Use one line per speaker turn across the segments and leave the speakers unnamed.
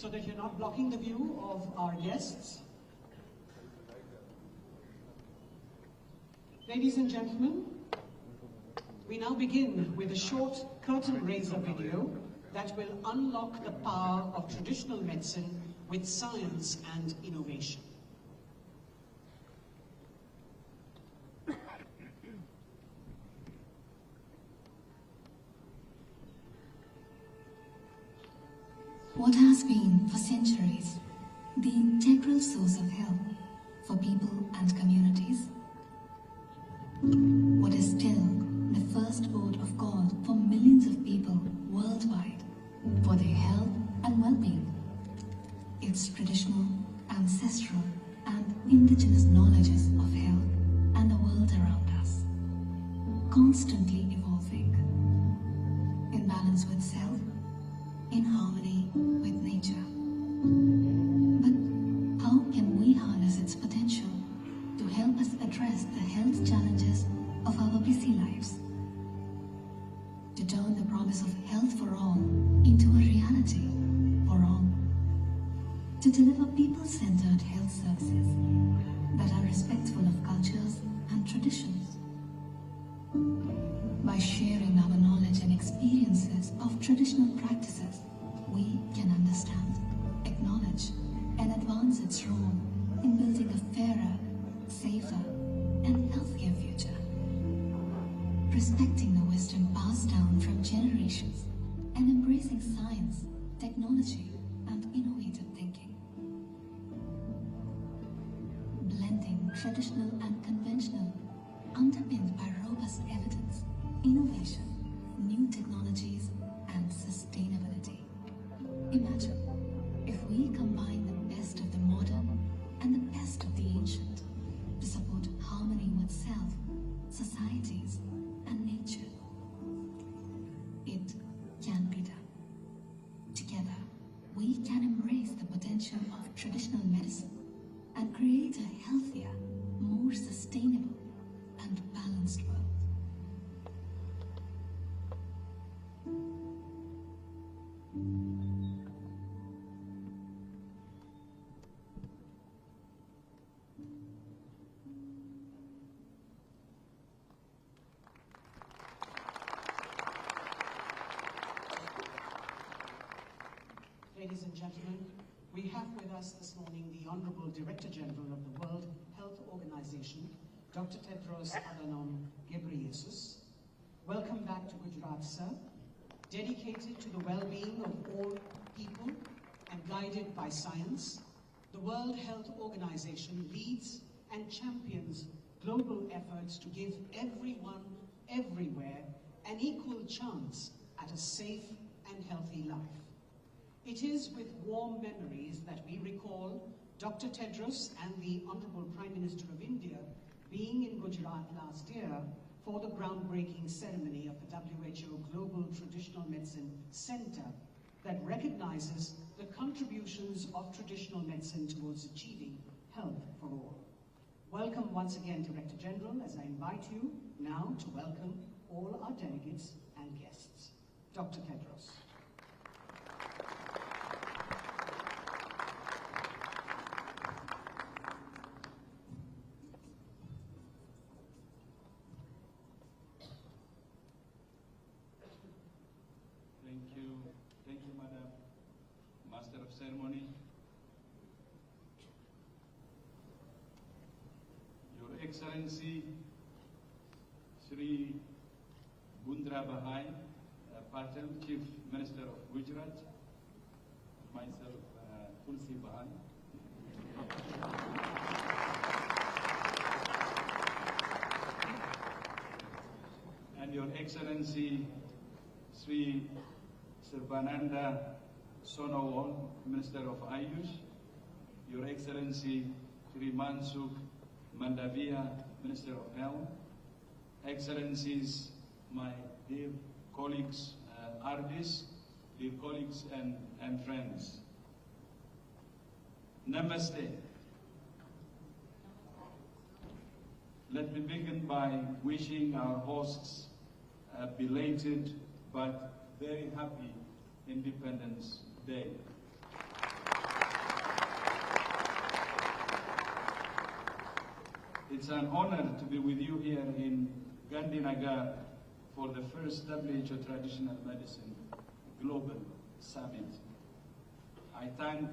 so that you're not blocking the view of our guests. Ladies and gentlemen, we now begin with a short curtain raiser video that will unlock the power of traditional medicine with science and innovation.
What has been for centuries the integral source of health for people and communities? What is still the first port of call for millions of people worldwide for their health and well-being? Its traditional, ancestral and indigenous knowledges of health and the world around us, constantly evolving, in balance with self, in harmony with nature. But how can we harness its potential to help us address the health challenges of our busy lives? To turn the promise of health for all into a reality for all? To deliver people-centered health services that are respectful of cultures and traditions? By sharing our knowledge and experiences of traditional practices, we can understand, acknowledge, and advance its role in building a fairer, safer, and healthier future. Respecting the wisdom passed down from generations and embracing science, technology, and innovative thinking. Blending traditional and conventional, underpinned by robust evidence, innovation, new technologies, and sustainability. Imagine if we combine the best of the modern and the best of the ancient to support harmony with self, societies, and nature. It can be done. Together, we can embrace the potential of traditional medicine and create a healthier, more sustainable, and balanced world.
Ladies and gentlemen, we have with us this morning the Honorable Director General of the World Health Organization, Dr. Tedros Adhanom Ghebreyesus. Welcome back to Gujarat, sir. Dedicated to the well-being of all people and guided by science, the World Health Organization leads and champions global efforts to give everyone, everywhere, an equal chance at a safe and healthy life. It is with warm memories that we recall Dr. Tedros and the Honorable Prime Minister of India being in Gujarat last year for the groundbreaking ceremony of the WHO Global Traditional Medicine Center that recognizes the contributions of traditional medicine towards achieving health for all. Welcome once again, Director General, as I invite you now to welcome all our delegates and guests. Dr. Tedros.
Thank you, Madam Master of Ceremony. Your Excellency, Shri Bundra Bahai Patel, Chief Minister of Gujarat, myself, Tulsi Bahai. And Your Excellency, Sri Sirbananda Sonowal, Minister of Ayush, Your Excellency Sri Mansukh Mandavia, Minister of Health, Excellencies, my dear colleagues, artists, dear colleagues and friends. Namaste. Let me begin by wishing our hosts a belated but very happy Independence Day. It's an honor to be with you here in Gandhinagar for the first WHO Traditional Medicine Global Summit. I thank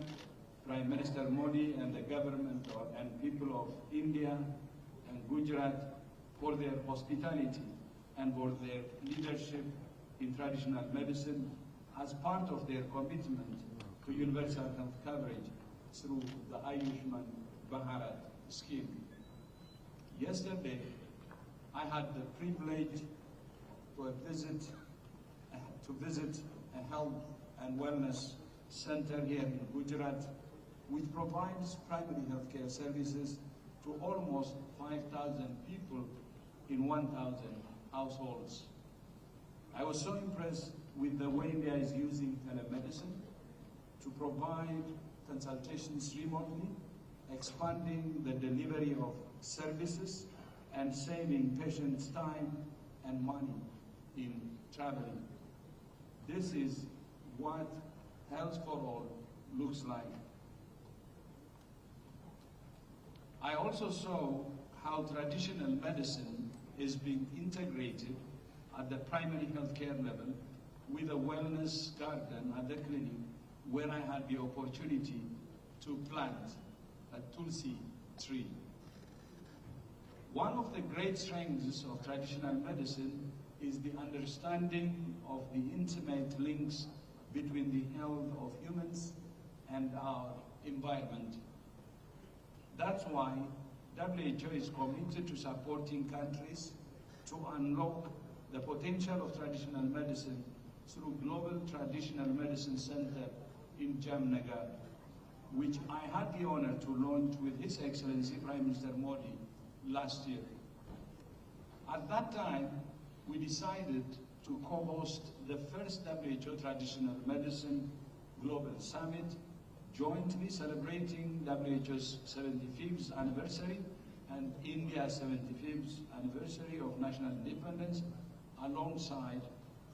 Prime Minister Modi and the government and people of India and Gujarat for their hospitality and for their leadership in traditional medicine as part of their commitment to universal health coverage through the Ayushman Bharat scheme. Yesterday, I had the privilege to visit a health and wellness center here in Gujarat, which provides primary healthcare services to almost 5,000 people in 1,000 households. I was so impressed with the way India is using telemedicine to provide consultations remotely, expanding the delivery of services and saving patients time and money in traveling. This is what Health for All looks like. I also saw how traditional medicine is being integrated at the primary healthcare level with a wellness garden at the clinic where I had the opportunity to plant a Tulsi tree. One of the great strengths of traditional medicine is the understanding of the intimate links between the health of humans and our environment. That's why WHO is committed to supporting countries to unlock the potential of traditional medicine through Global Traditional Medicine Center in Gandhinagar, which I had the honor to launch with His Excellency Prime Minister Modi last year. At that time, we decided to co-host the first WHO Traditional Medicine Global Summit, jointly celebrating WHO's 75th anniversary and India's 75th anniversary of national independence, alongside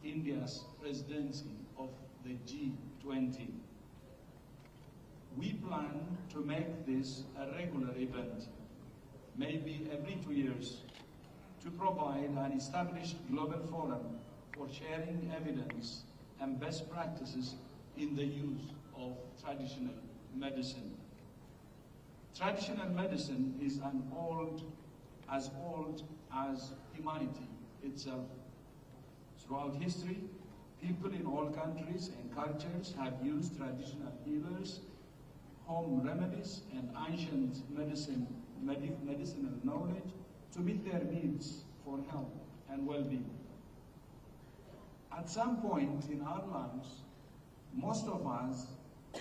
India's presidency of the G20. We plan to make this a regular event, maybe every 2 years, to provide an established global forum for sharing evidence and best practices in the use of traditional medicine. Traditional medicine is as old as humanity itself. Throughout history, people in all countries and cultures have used traditional healers, home remedies, and ancient medicinal knowledge to meet their needs for health and well-being. At some point in our lives, most of us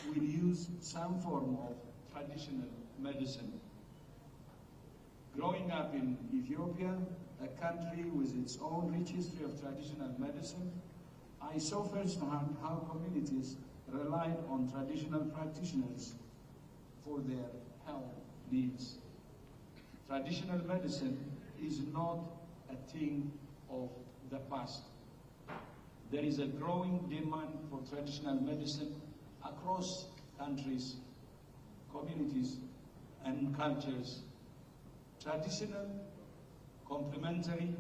will use some form of traditional medicine. Growing up in Ethiopia, a country with its own rich history of traditional medicine, I saw firsthand how communities relied on traditional practitioners for their health needs. Traditional medicine is not a thing of the past. There is a growing demand for traditional medicine across countries, communities, and cultures. Traditional, complementary,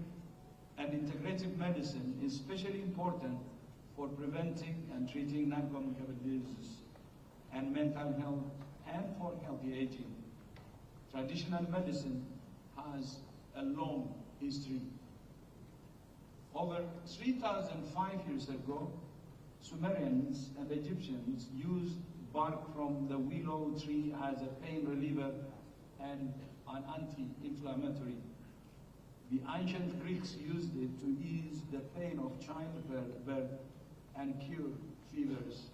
and integrative medicine is especially important for preventing and treating non-communicable diseases and mental health and for healthy aging. Traditional medicine has a long history. Over 3,005 years ago, Sumerians and Egyptians used bark from the willow tree as a pain reliever and an anti-inflammatory. The ancient Greeks used it to ease the pain of childbirth and cure fevers.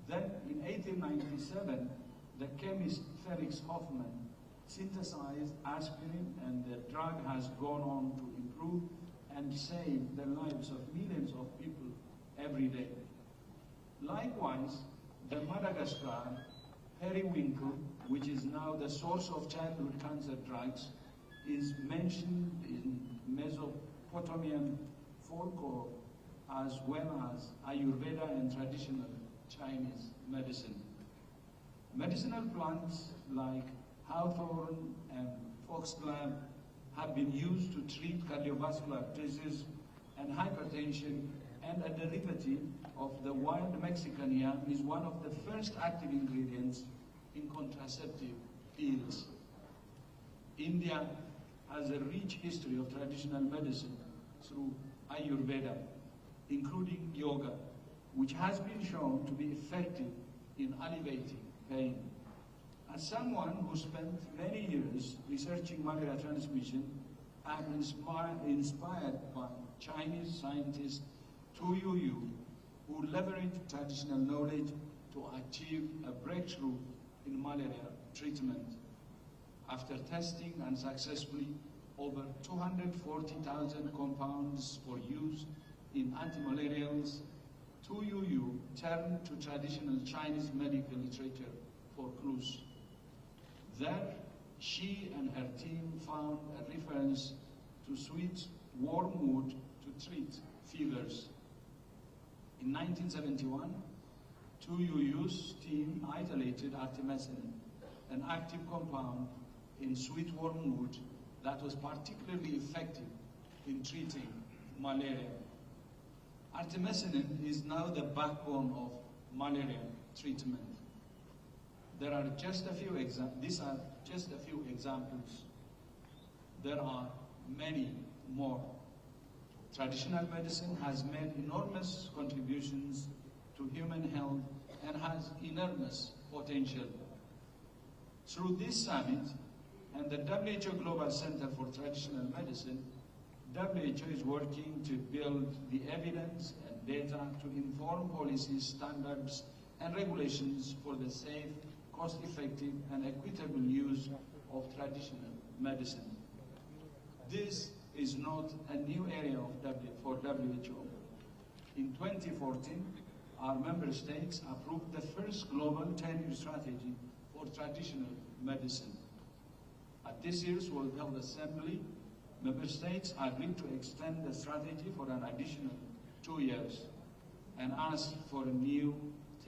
Then, in 1897, the chemist Felix Hoffmann synthesized aspirin, and the drug has gone on to improve and save the lives of millions of people every day. Likewise, the Madagascar periwinkle, which is now the source of childhood cancer drugs, is mentioned in Mesopotamian folklore as well as Ayurveda and traditional Chinese medicine. Medicinal plants like hawthorn and foxglove have been used to treat cardiovascular disease and hypertension, and a derivative of the wild Mexican yam is one of the first active ingredients in contraceptive pills. India has a rich history of traditional medicine through Ayurveda, including yoga, which has been shown to be effective in alleviating pain. As someone who spent many years researching malaria transmission, I am inspired by Chinese scientist Tu Youyou, who leveraged traditional knowledge to achieve a breakthrough in malaria treatment. After testing unsuccessfully over 240,000 compounds for use in antimalarials, Tu Youyou turned to traditional Chinese medical literature for clues. There, she and her team found a reference to sweet wormwood to treat fevers. In 1971, Tu Youyou's team isolated artemisinin, an active compound in sweet wormwood that was particularly effective in treating malaria. Artemisinin is now the backbone of malaria treatment. There are just a few these are just a few examples. There are many more. Traditional medicine has made enormous contributions to human health and has enormous potential. Through this summit and the WHO Global Center for Traditional Medicine, WHO is working to build the evidence and data to inform policies, standards, and regulations for the safe, cost-effective, and equitable use of traditional medicine. This is not a new area for WHO. In 2014, our member states approved the first global 10-year strategy for traditional medicine. At this year's World Health Assembly, member states agreed to extend the strategy for an additional 2 years and asked for a new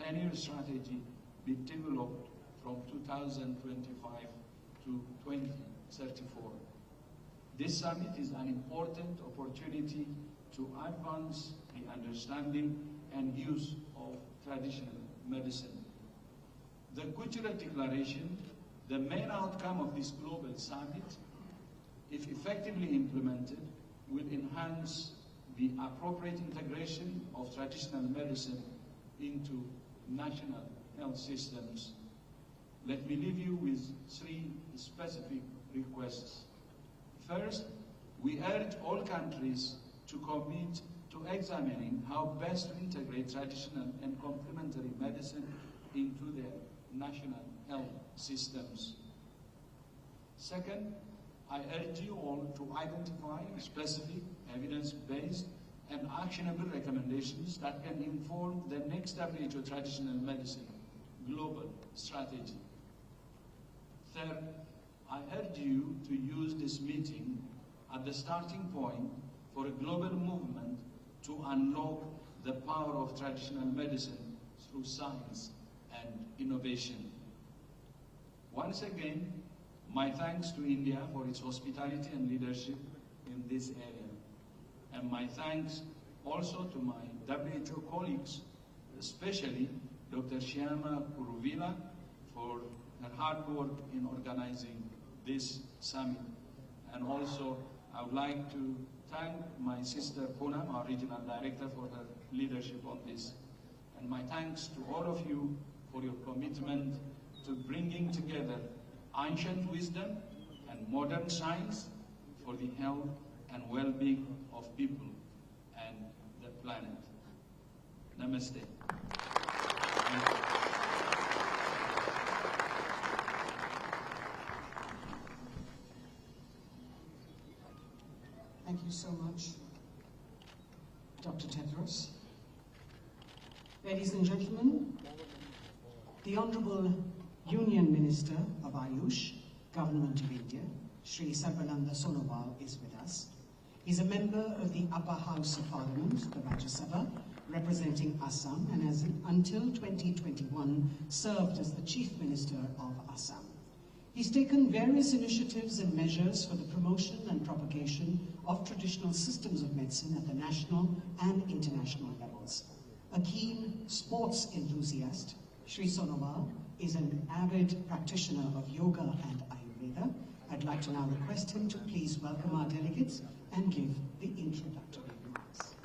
10-year strategy be developed from 2025 to 2034. This summit is an important opportunity to advance the understanding and use of traditional medicine. The Cultural Declaration, the main outcome of this global summit, if effectively implemented, will enhance the appropriate integration of traditional medicine into national health systems. Let me leave you with 3 specific requests. First, we urge all countries to commit to examining how best to integrate traditional and complementary medicine into their national health systems. Second, I urge you all to identify specific, evidence-based, and actionable recommendations that can inform the next WHO Traditional Medicine Global Strategy. Third, I urge you to use this meeting as the starting point for a global movement to unlock the power of traditional medicine through science and innovation. Once again, my thanks to India for its hospitality and leadership in this area. And my thanks also to my WHO colleagues, especially Dr. Shyama Kuruvila for her hard work in organizing this summit. And also, I would like to thank my sister Poonam, our regional director, for her leadership on this. And my thanks to all of you for your commitment to bringing together ancient wisdom and modern science for the health and well-being of people and the planet. Namaste. Thank you.
Thank you so much, Dr. Tedros. Ladies and gentlemen, the Honorable Union Minister of Ayush, Government of India, Shri Sarbananda Sonowal, is with us. He's a member of the Upper House of Parliament, the Rajya Sabha, representing Assam, and has until 2021 served as the Chief Minister of Assam. He's taken various initiatives and measures for the promotion and propagation of traditional systems of medicine at the national and international levels. A keen sports enthusiast, Sri Sonowal is an avid practitioner of yoga and Ayurveda. I'd like to now request him to please welcome our delegates and give the introductory remarks.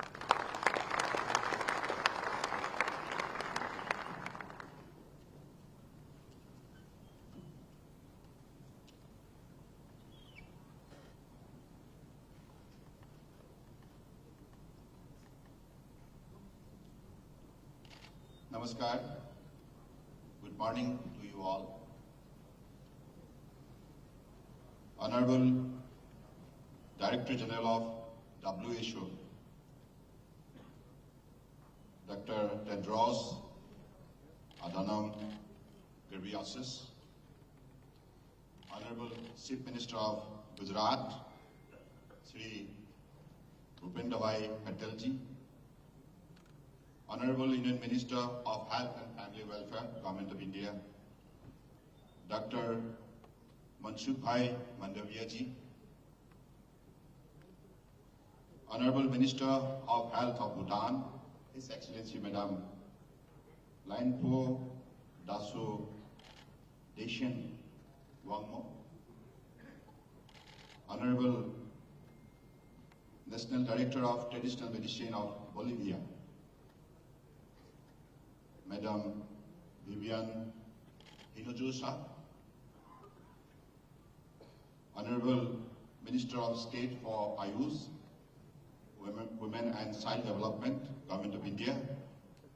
Namaskar. Good morning to you all. Honorable Director General of WHO, Dr. Tedros Adhanom Ghebreyesus, Honorable Chief Minister of Gujarat, Sri Bhupendra Patelji, Honorable Union Minister of Health and Family Welfare, Government of India, Dr. Mansukhbhai Mandaviyaji, Honorable Minister of Health of Bhutan, His Excellency Madam Lainpo Daso Deshen Wangmo, Honorable National Director of Traditional Medicine of Bolivia, Madam Vivian Hinojosa, Honorable Minister of State for Ayush, Women and Child Development, Government of India,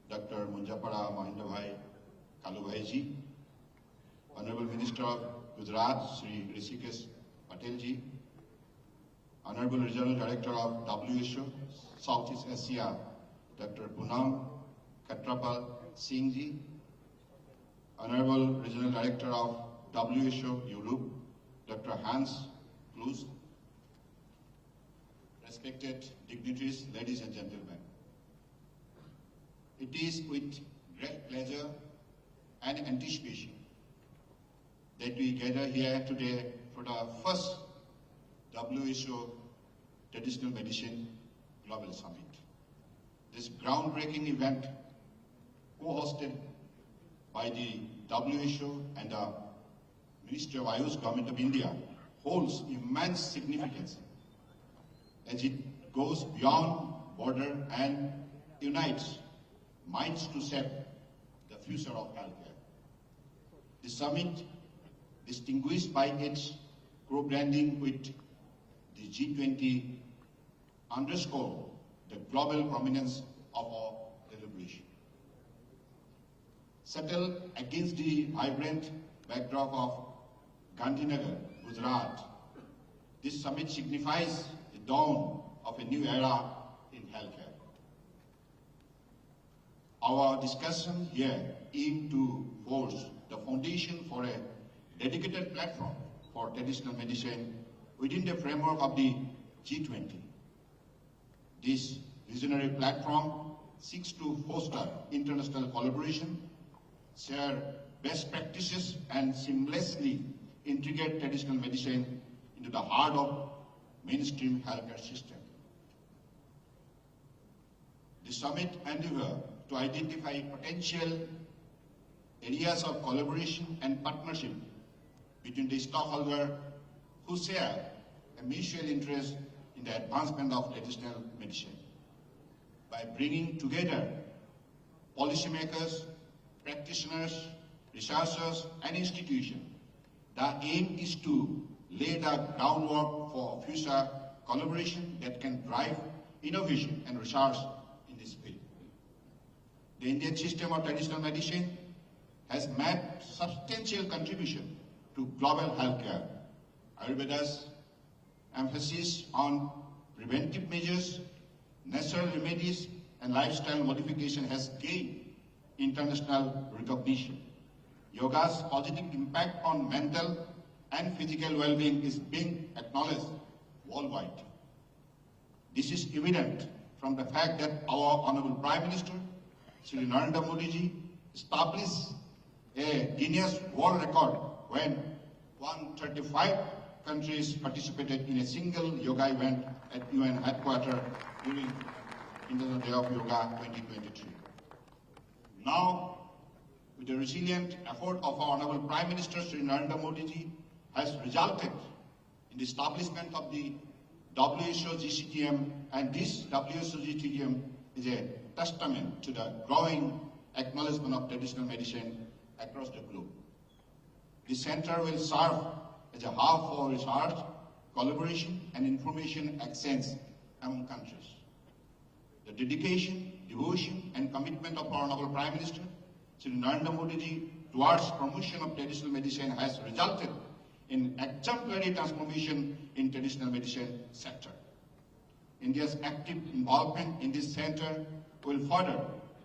Dr. Munjapara Mahendra Kalubhaiji, Honorable Minister of Gujarat, Sri Rishikesh Patelji, Honorable Regional Director of WHO, Southeast Asia, Dr. Poonam Khatrapal Singhji, Honorable Regional Director of WHO Europe, Dr. Hans Klus, respected dignitaries, ladies and gentlemen. It is with great pleasure and anticipation that we gather here today for the first WHO Traditional Medicine Global Summit. This groundbreaking event, co-hosted by the WHO and the Ministry of Ayush, Government of India, holds immense significance as it goes beyond border and unites minds to shape the future of healthcare. The summit, distinguished by its co-branding with the G20, underscore the global prominence of our deliberation. Settled against the vibrant backdrop of Gandhinagar, Gujarat, this summit signifies the dawn of a new era in healthcare. Our discussion here aims to forge the foundation for a dedicated platform for traditional medicine within the framework of the G20. This visionary platform seeks to foster international collaboration, share best practices, and seamlessly integrate traditional medicine into the heart of mainstream healthcare system. The summit endeavor to identify potential areas of collaboration and partnership between the stakeholders who share a mutual interest in the advancement of traditional medicine. By bringing together policymakers, practitioners, researchers, and institutions, the aim is to lay the groundwork for future collaboration that can drive innovation and research in this field. The Indian system of traditional medicine has made substantial contribution to global healthcare. Ayurveda's emphasis on preventive measures, natural remedies, and lifestyle modification has gained international recognition. Yoga's positive impact on mental and physical well-being is being acknowledged worldwide. This is evident from the fact that our Honorable Prime Minister, Sri Narendra Modi ji, established a Guinness World Record when 135 countries participated in a single yoga event at UN headquarters during International Day of Yoga 2023. Now, with the resilient effort of our Honorable Prime Minister Sri Narendra Modi ji, has resulted in the establishment of the WHO GCTM, and this WHO GCTM is a testament to the growing acknowledgement of traditional medicine across the globe. The center will serve as a hub for research, collaboration and information exchange among countries. The dedication, devotion and commitment of our Honorable Prime Minister Sri Narendra Modi ji towards promotion of traditional medicine has resulted in exemplary transformation in traditional medicine sector. India's active involvement in this center will further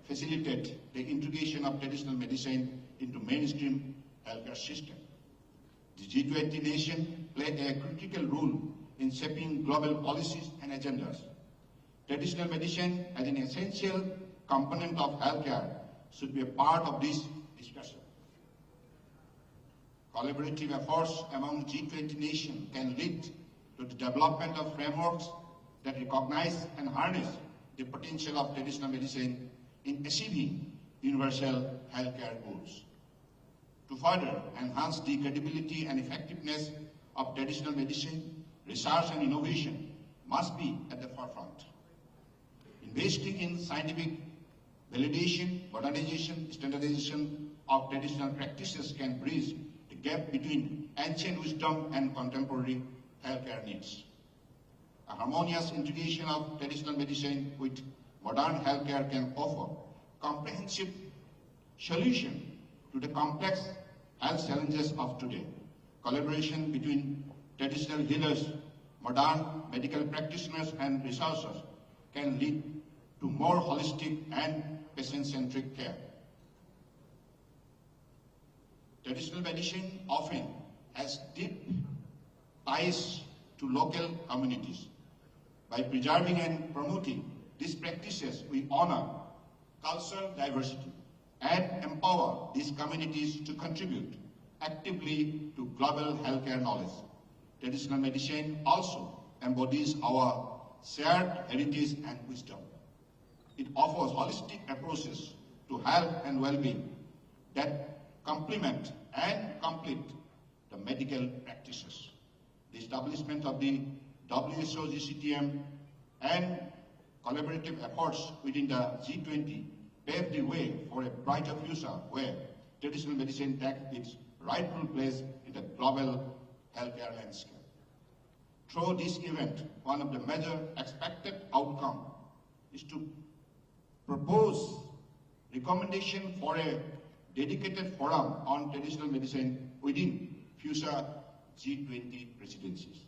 facilitate the integration of traditional medicine into mainstream healthcare system. The G20 nation play a critical role in shaping global policies and agendas. Traditional medicine as an essential component of healthcare should be a part of this discussion. Collaborative efforts among G20 nations can lead to the development of frameworks that recognize and harness the potential of traditional medicine in achieving universal healthcare goals. To further enhance the credibility and effectiveness of traditional medicine, research and innovation must be at the forefront. Investing in scientific validation, modernization, standardization of traditional practices can bridge the gap between ancient wisdom and contemporary healthcare needs. A harmonious integration of traditional medicine with modern healthcare can offer comprehensive solution to the complex health challenges of today. Collaboration between traditional healers, modern medical practitioners and researchers can lead to more holistic and patient-centric care. Traditional medicine often has deep ties to local communities. By preserving and promoting these practices, we honor cultural diversity and empower these communities to contribute actively to global healthcare knowledge. Traditional medicine also embodies our shared heritage and wisdom. It offers holistic approaches to health and well-being that complement and complete the medical practices. The establishment of the WHO GCTM and collaborative efforts within the G20 pave the way for a brighter future where traditional medicine takes its rightful place in the global healthcare landscape. Through this event, one of the major expected outcomes is to propose recommendation for a dedicated forum on traditional medicine within future G20 presidencies.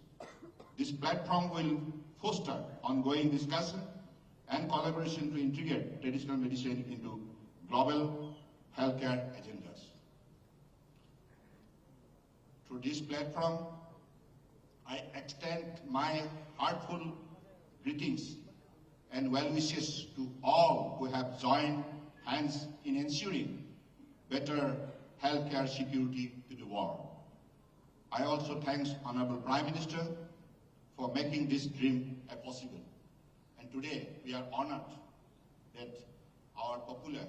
This platform will foster ongoing discussion and collaboration to integrate traditional medicine into global healthcare agendas. Through this platform, I extend my heartfelt greetings and well wishes to all who have joined hands in ensuring better healthcare security to the world. I also thank Honorable Prime Minister for making this dream possible. And today we are honored that our popular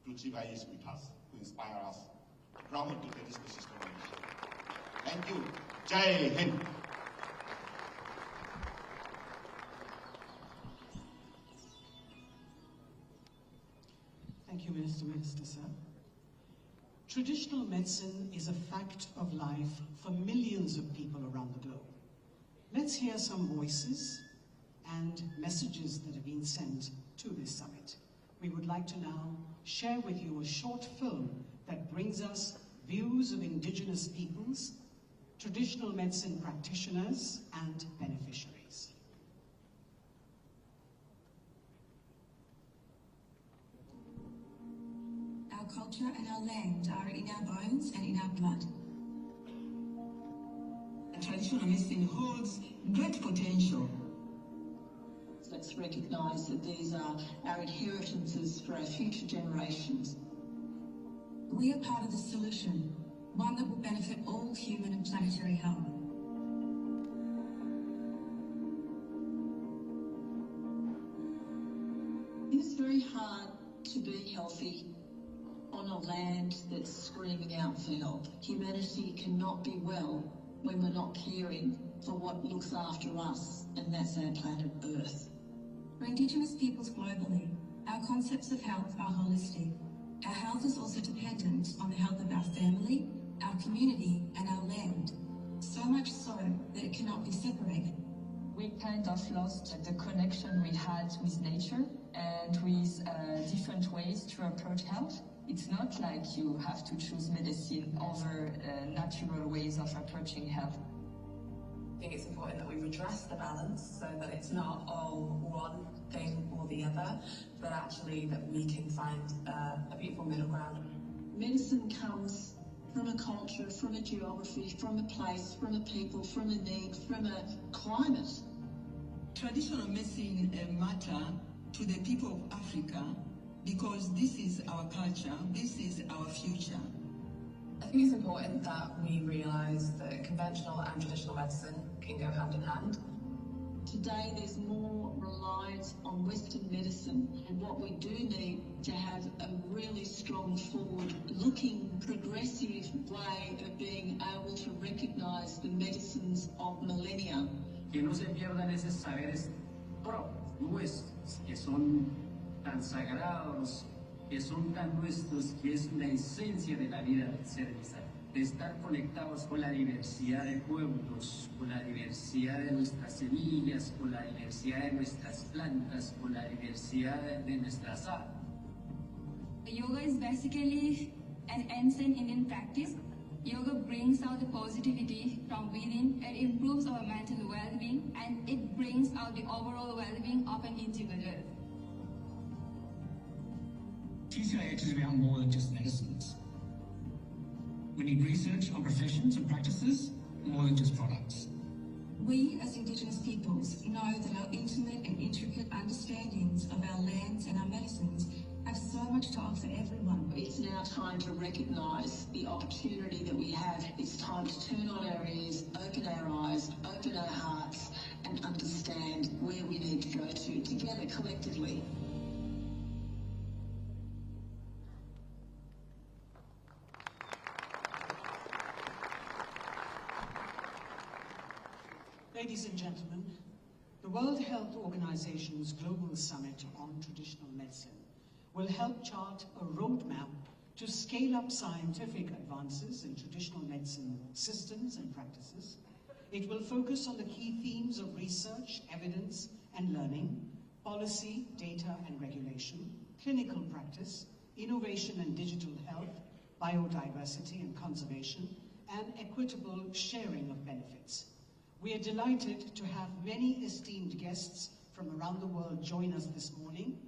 Tulsi Bhai is with us to inspire us to promote the traditional system of medicine. Thank you. Jai Hind.
Thank you, Minister Sir. Traditional medicine is a fact of life for millions of people around the globe. Let's hear some voices and messages that have been sent to this summit. We would like to now share with you a short film that brings us views of indigenous peoples, traditional medicine practitioners, and beneficiaries.
Our culture and our land are in our bones and in our blood.
Traditional medicine holds great potential.
Let's recognise that these are our inheritances for our future generations.
We are part of the solution. one that will benefit all human and planetary health.
It is very hard to be healthy on a land that's screaming out for help. Humanity cannot be well when we're not caring for what looks after us, and that's our planet Earth.
For Indigenous peoples globally, our concepts of health are holistic. Our health is also dependent on the health of our family, our community, and our land. So much so that it cannot be separated.
We kind of lost the connection we had with nature and with different ways to approach health. It's not like you have to choose medicine over natural ways of approaching health.
I think it's important that we redress the balance so that it's not all one thing or the other, but actually that we can find a beautiful middle ground.
Medicine comes from a culture, from a geography, from a place, from a people, from a need, from a climate.
Traditional medicine matter to the people of Africa because this is our culture, this is our future.
I think it's important that we realise that conventional and traditional medicine can go hand in hand.
Today there's more reliance on Western medicine, and what we do need to have a really strong, forward-looking, progressive way of being able to recognise the medicines of millennia.
Que no se pierdan esos saberes propios, nuestros, que son tan sagrados, que son tan nuestros, que es la esencia de la vida del ser humano, de estar conectados con la diversidad de pueblos, con la diversidad de nuestras semillas, con la diversidad de nuestras plantas, con la diversidad de nuestras aves.
Yoga is basically an ancient Indian practice. Yoga brings out the positivity from within, it improves our mental well-being, and it brings out the overall well-being of an individual.
TCIH is about more than just medicines. We need research on professions and practices, more than just products.
We, as Indigenous peoples, know that our intimate and intricate understandings of our lands and our medicines have so much to offer everyone.
It's now time to recognise the opportunity that we have. It's time to turn on our ears, open our eyes, open our hearts, and understand where we need to go to together collectively.
Ladies and gentlemen, the World Health Organization's Global Summit on Traditional Medicine will help chart a roadmap to scale up scientific advances in traditional medicine systems and practices. It will focus on the key themes of research, evidence and learning, policy, data and regulation, clinical practice, innovation and digital health, biodiversity and conservation, and equitable sharing of benefits. We are delighted to have many esteemed guests from around the world join us this morning.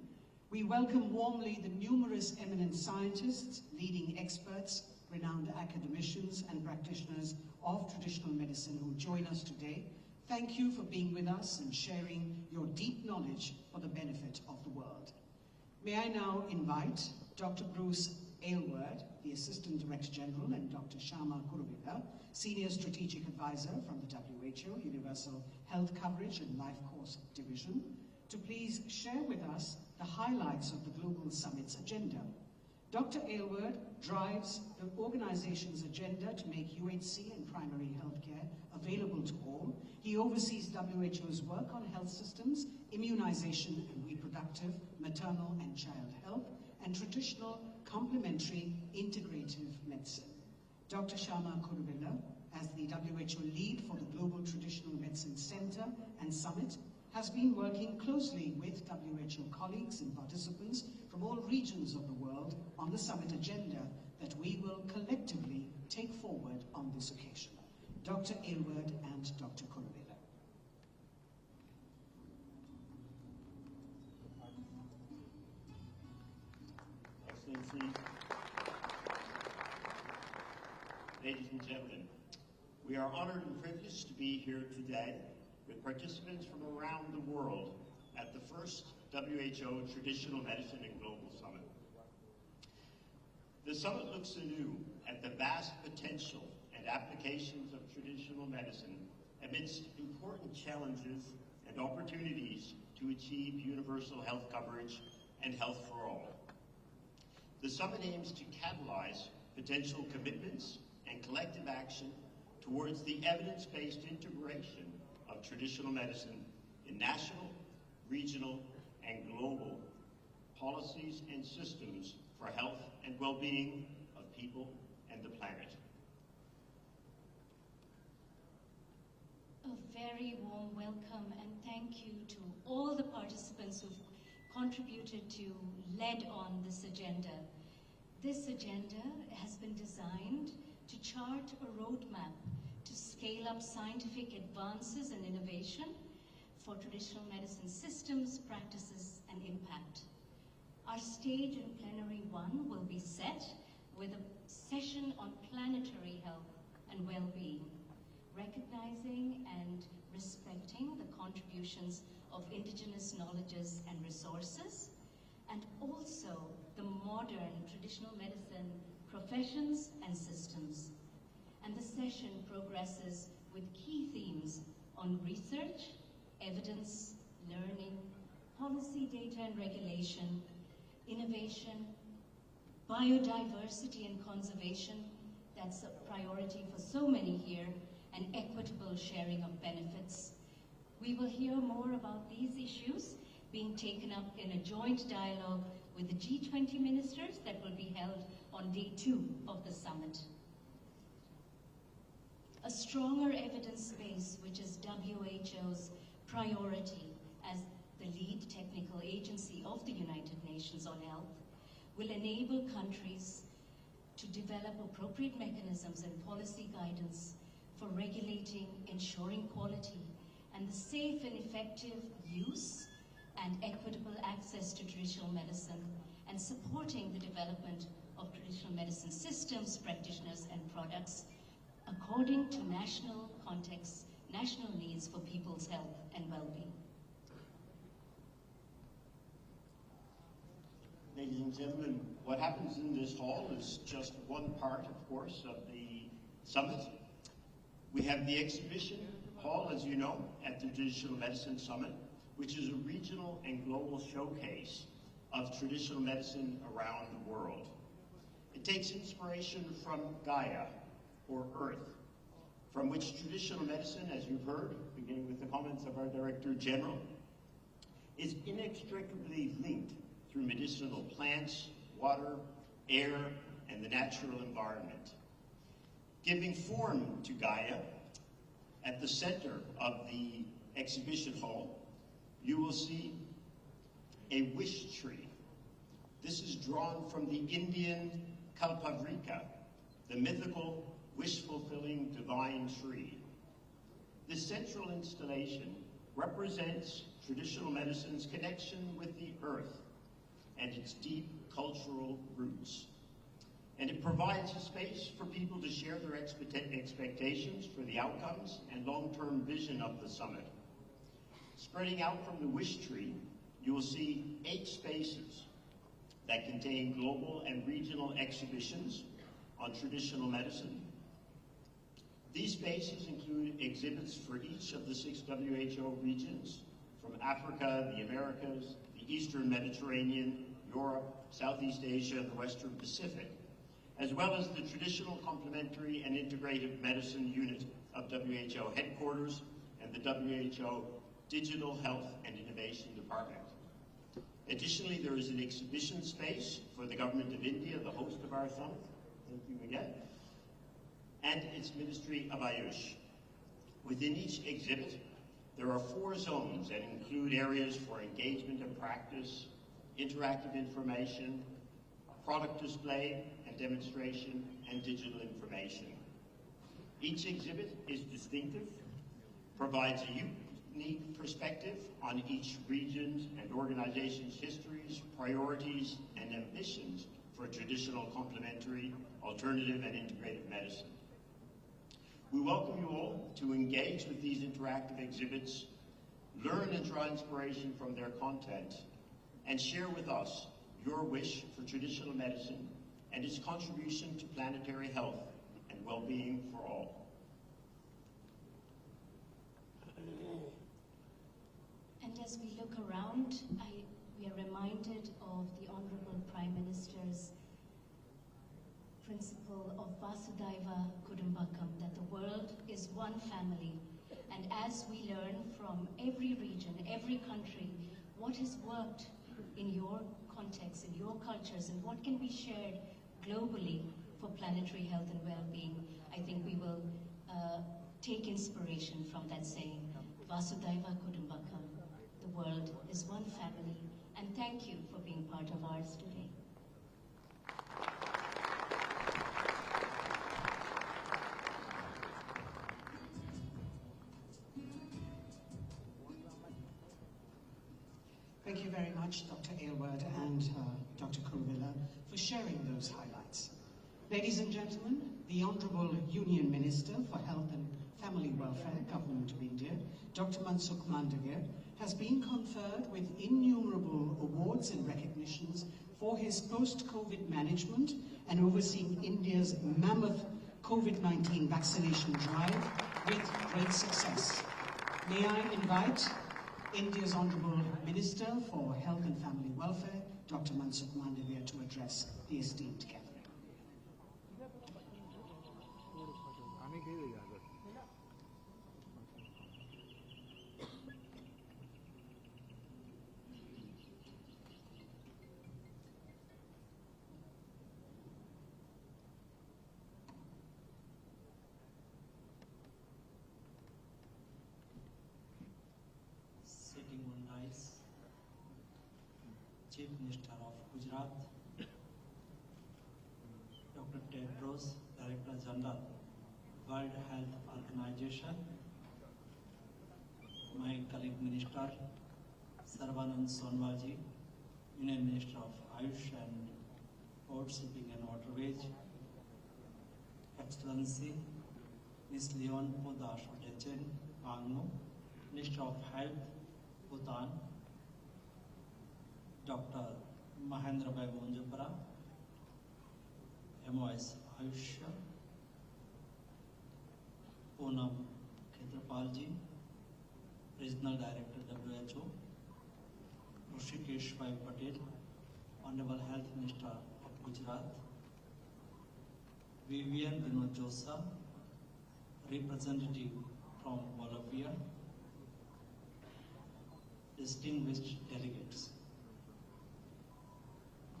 We welcome warmly the numerous eminent scientists, leading experts, renowned academicians and practitioners of traditional medicine who join us today. Thank you for being with us and sharing your deep knowledge for the benefit of the world. May I now invite Dr. Bruce Aylward, the Assistant Director General, and Dr. Shama Kuruvilla, Senior Strategic Advisor from the WHO Universal Health Coverage and Life Course Division, to please share with us the highlights of the Global Summit's agenda. Dr. Aylward drives the organization's agenda to make UHC and primary healthcare available to all. He oversees WHO's work on health systems, immunization and reproductive, maternal and child health, and traditional complementary integrative medicine. Dr. Shama Kuruvilla, as the WHO lead for the Global Traditional Medicine Center and Summit, has been working closely with WHO colleagues and participants from all regions of the world on the summit agenda that we will collectively take forward on this occasion. Dr. Aylward and Dr. Kuruvilla.
Excellency, ladies and gentlemen, we are honored and privileged to be here today with participants from around the world at the first WHO Traditional Medicine and Global Summit. The summit looks anew at the vast potential applications of traditional medicine amidst important challenges and opportunities to achieve universal health coverage and health for all. The summit aims to catalyze potential commitments and collective action towards the evidence-based integration of traditional medicine in national, regional, and global policies and systems for health and well-being of people and the planet.
A very warm welcome and thank you to all the participants who've contributed to lead on this agenda. This agenda has been designed to chart a roadmap to scale up scientific advances and innovation for traditional medicine systems, practices, and impact. Our stage in plenary 1 will be set with a session on planetary health and well-being, recognizing and respecting the contributions of indigenous knowledges and resources, and also the modern traditional medicine professions and systems. And the session progresses with key themes on research, evidence, learning, policy, data and regulation, innovation, biodiversity and conservation, that's a priority for so many here, and equitable sharing of benefits. We will hear more about these issues being taken up in a joint dialogue with the G20 ministers that will be held on day 2 of the summit. A stronger evidence base, which is WHO's priority as the lead technical agency of the United Nations on health, will enable countries to develop appropriate mechanisms and policy guidance for regulating, ensuring quality, and the safe and effective use and equitable access to traditional medicine, and supporting the development of traditional medicine systems, practitioners, and products according to national contexts, national needs for people's health and well-being.
Ladies and gentlemen, what happens in this hall is just one part, of course, of the summit. We have the exhibition hall, as you know, at the Traditional Medicine Summit, which is a regional and global showcase of traditional medicine around the world. It takes inspiration from Gaia, or Earth, from which traditional medicine, as you've heard, beginning with the comments of our Director General, is inextricably linked through medicinal plants, water, air, and the natural environment. Giving form to Gaia, at the center of the exhibition hall, you will see a wish tree. This is drawn from the Indian Kalpavrika, the mythical, wish-fulfilling divine tree. This central installation represents traditional medicine's connection with the earth and its deep cultural roots. And it provides a space for people to share their expectations for the outcomes and long-term vision of the summit. Spreading out from the wish tree, you will see 8 spaces that contain global and regional exhibitions on traditional medicine. These spaces include exhibits for each of the 6 WHO regions, from Africa, the Americas, the Eastern Mediterranean, Europe, Southeast Asia, and the Western Pacific, as well as the Traditional Complementary and Integrative Medicine Unit of WHO headquarters and the WHO Digital Health and Innovation Department. Additionally, there is an exhibition space for the Government of India, the host of our summit, thank you again, and its Ministry of Ayush. Within each exhibit, there are 4 zones that include areas for engagement and practice, interactive information, product display and demonstration, and digital information. Each exhibit is distinctive, provides a unique perspective on each region's and organization's histories, priorities, and ambitions for traditional, complementary, alternative, and integrative medicine. We welcome you all to engage with these interactive exhibits, learn and draw inspiration from their content, and share with us your wish for traditional medicine and its contribution to planetary health and well-being for all.
And as we look around, we are reminded of the Honorable Prime Minister's principle of Vasudhaiva Kudumbakam, that the world is one family. And as we learn from every region, every country, what has worked in your context, in your cultures, and what can be shared globally for planetary health and well-being, I think we will take inspiration from that saying, Vasudhaiva Kudumbakam, the world is one family. And thank you for being part of ours today.
Thank you very much, Dr. Aylward and Dr. Kuruvilla, for sharing those highlights. Ladies and gentlemen, the Honourable Union Minister for Health and Family Welfare, Government of India, Dr. Mahatma Mandir, has been conferred with innumerable awards and recognitions for his post-COVID management and overseeing India's mammoth COVID-19 vaccination drive with great success. May I invite India's Honourable Minister for Health and Family Welfare, Dr. Mahatma Mandir, to address the esteemed gathering.
Sitting on dais, Chief Minister of Gujarat, Dr. Tedros, Director General, World Health Organization, my colleague Minister, Sarvanand Sonwalji, Union Minister of Ayush and Port Shipping and Waterways, Excellency Ms. Leon Podash Dechen Wangno, Minister of Health, Bhutan, Dr. Mahendra Bhai Munjapara, MOS Ayush, Poonam Khetrapalji, Regional Director WHO, Hrishikesh Bhai Patel, Honorable Health Minister of Gujarat, Vivian Vinod Josa, representative from Bolivia, distinguished delegates.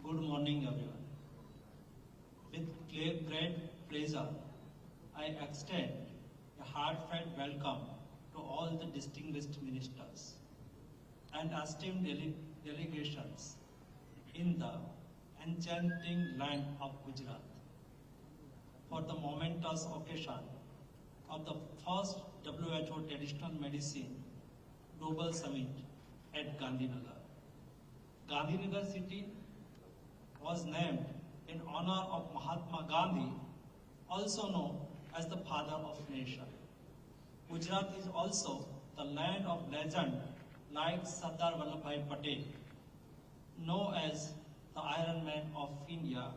Good morning, everyone. With great pleasure, I extend a heartfelt welcome to all the distinguished ministers and esteemed delegations in the enchanting land of Gujarat for the momentous occasion of the first WHO Traditional Medicine Global Summit at Gandhinagar. Gandhinagar city was named in honor of Mahatma Gandhi, also known as the father of nation. Gujarat is also the land of legend like Sardar Vallabhbhai Patel, known as the Iron Man of India,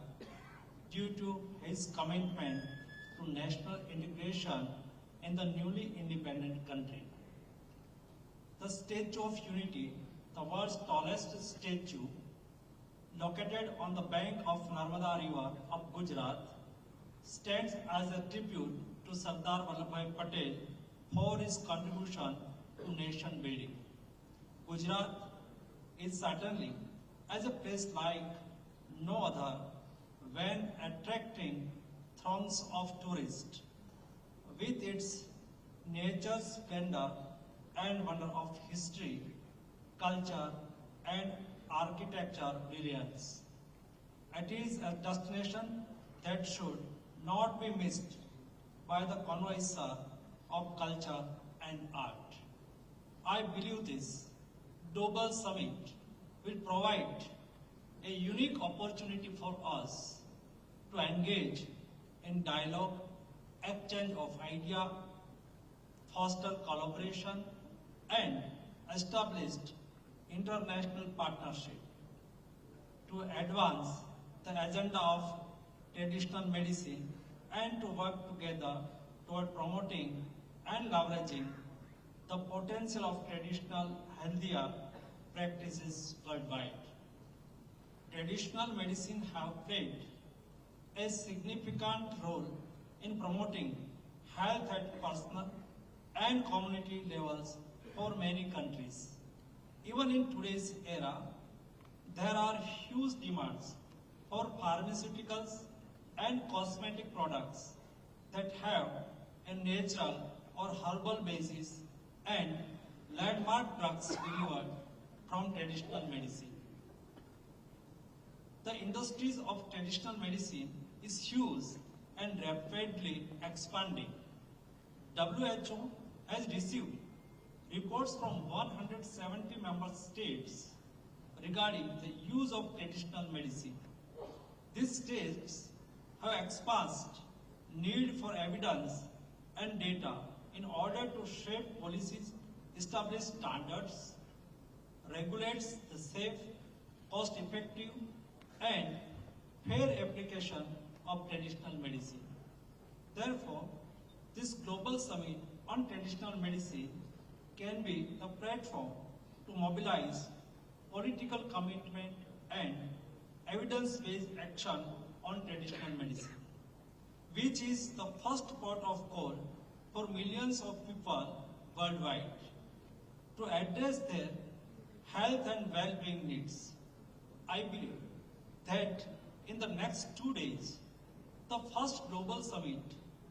due to his commitment to national integration in the newly independent country. The Statue of Unity, the world's tallest statue, located on the bank of Narmada River of Gujarat, stands as a tribute to Sardar Vallabhbhai Patel for his contribution to nation building. Gujarat is certainly as a place like no other when attracting throngs of tourists with its nature splendor and wonder of history, culture and architecture brilliance. It is a destination that should not be missed by the connoisseur of culture and art. I believe this global summit will provide a unique opportunity for us to engage in dialogue, exchange of ideas, foster collaboration, and establish international partnership to advance the agenda of traditional medicine and to work together toward promoting and leveraging the potential of traditional healthier practices worldwide. Traditional medicine have played a significant role in promoting health at personal and community levels for many countries. Even in today's era, there are huge demands for pharmaceuticals and cosmetic products that have a natural or herbal basis and landmark drugs delivered from traditional medicine. The industries of traditional medicine is huge and rapidly expanding. WHO has received reports from 170 member states regarding the use of traditional medicine. These states have expressed need for evidence and data in order to shape policies, establish standards, regulates the safe, cost-effective, and fair application of traditional medicine. Therefore, this global summit on traditional medicine can be the platform to mobilize political commitment and evidence-based action on traditional medicine, which is the first port of call for millions of people worldwide to address their health and well-being needs. I believe that in the next 2 days, the first global summit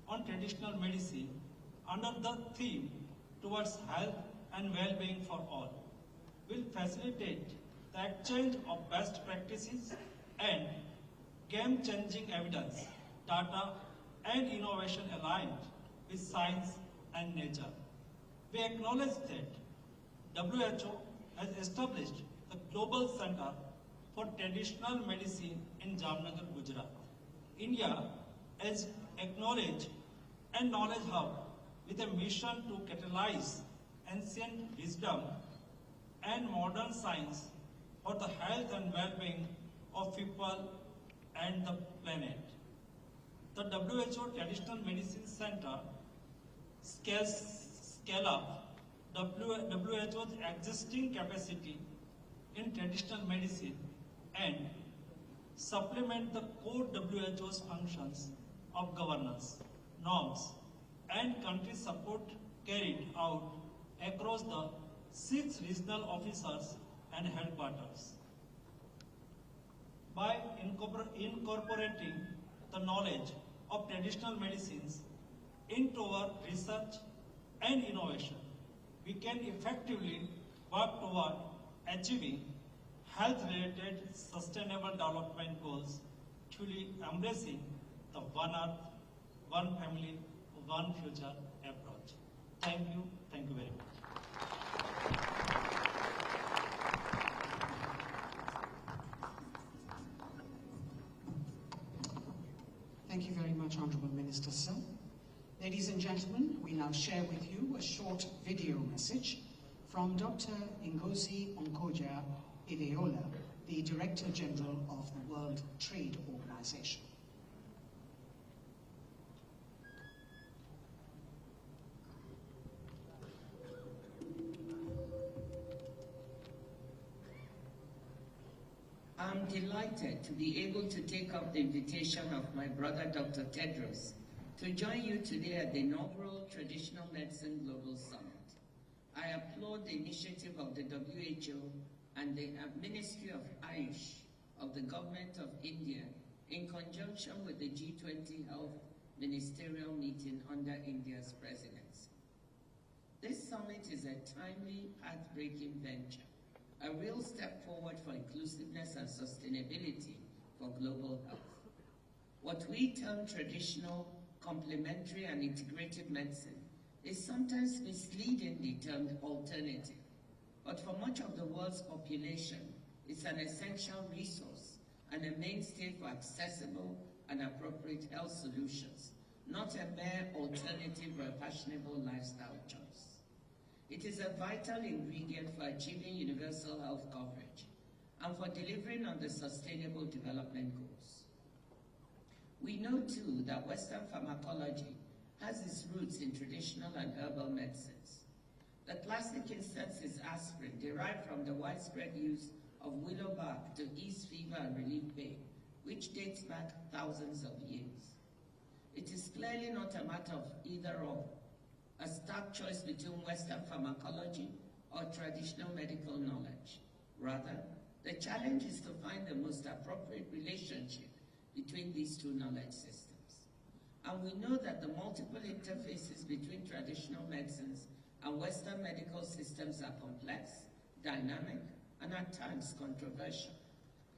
on traditional medicine under the theme towards health and well-being for all will facilitate the exchange of best practices and game-changing evidence, data, and innovation aligned with science and nature. We acknowledge that WHO has established the Global Center for Traditional Medicine in Jamnagar, Gujarat. India is acknowledged and knowledge hub with a mission to catalyze ancient wisdom and modern science for the health and well-being of people and the planet. The WHO Traditional Medicine Center scale up WHO's existing capacity in traditional medicine and supplement the core WHO's functions of governance, norms, and country support carried out across the 6 regional officers and headquarters. By incorporating the knowledge of traditional medicines into our research and innovation, we can effectively work toward achieving health-related sustainable development goals, truly embracing the One Earth, One Family, One Future approach. Thank you very much.
Thank you very much, Honourable Minister, sir. Ladies and gentlemen, we now share with you a short video message from Dr. Ngozi Onkoja Iweala, the Director General of the World Trade Organization.
I'm delighted to be able to take up the invitation of my brother Dr. Tedros to join you today at the inaugural Traditional Medicine Global Summit. I applaud the initiative of the WHO and the Ministry of Ayush of the Government of India in conjunction with the G20 Health Ministerial Meeting under India's presidency. This summit is a timely, path-breaking venture, a real step forward for inclusiveness and sustainability for global health. What we term traditional, complementary, and integrative medicine is sometimes misleadingly termed alternative, but for much of the world's population, it's an essential resource and a mainstay for accessible and appropriate health solutions, not a mere alternative or a fashionable lifestyle choice. It is a vital ingredient for achieving universal health coverage and for delivering on the Sustainable Development Goals. We know too that Western pharmacology has its roots in traditional and herbal medicines. The classic instance is aspirin, derived from the widespread use of willow bark to ease fever and relieve pain, which dates back thousands of years. It is clearly not a matter of either or, a stark choice between Western pharmacology or traditional medical knowledge. Rather, the challenge is to find the most appropriate relationship between these two knowledge systems. And we know that the multiple interfaces between traditional medicines and Western medical systems are complex, dynamic, and at times controversial,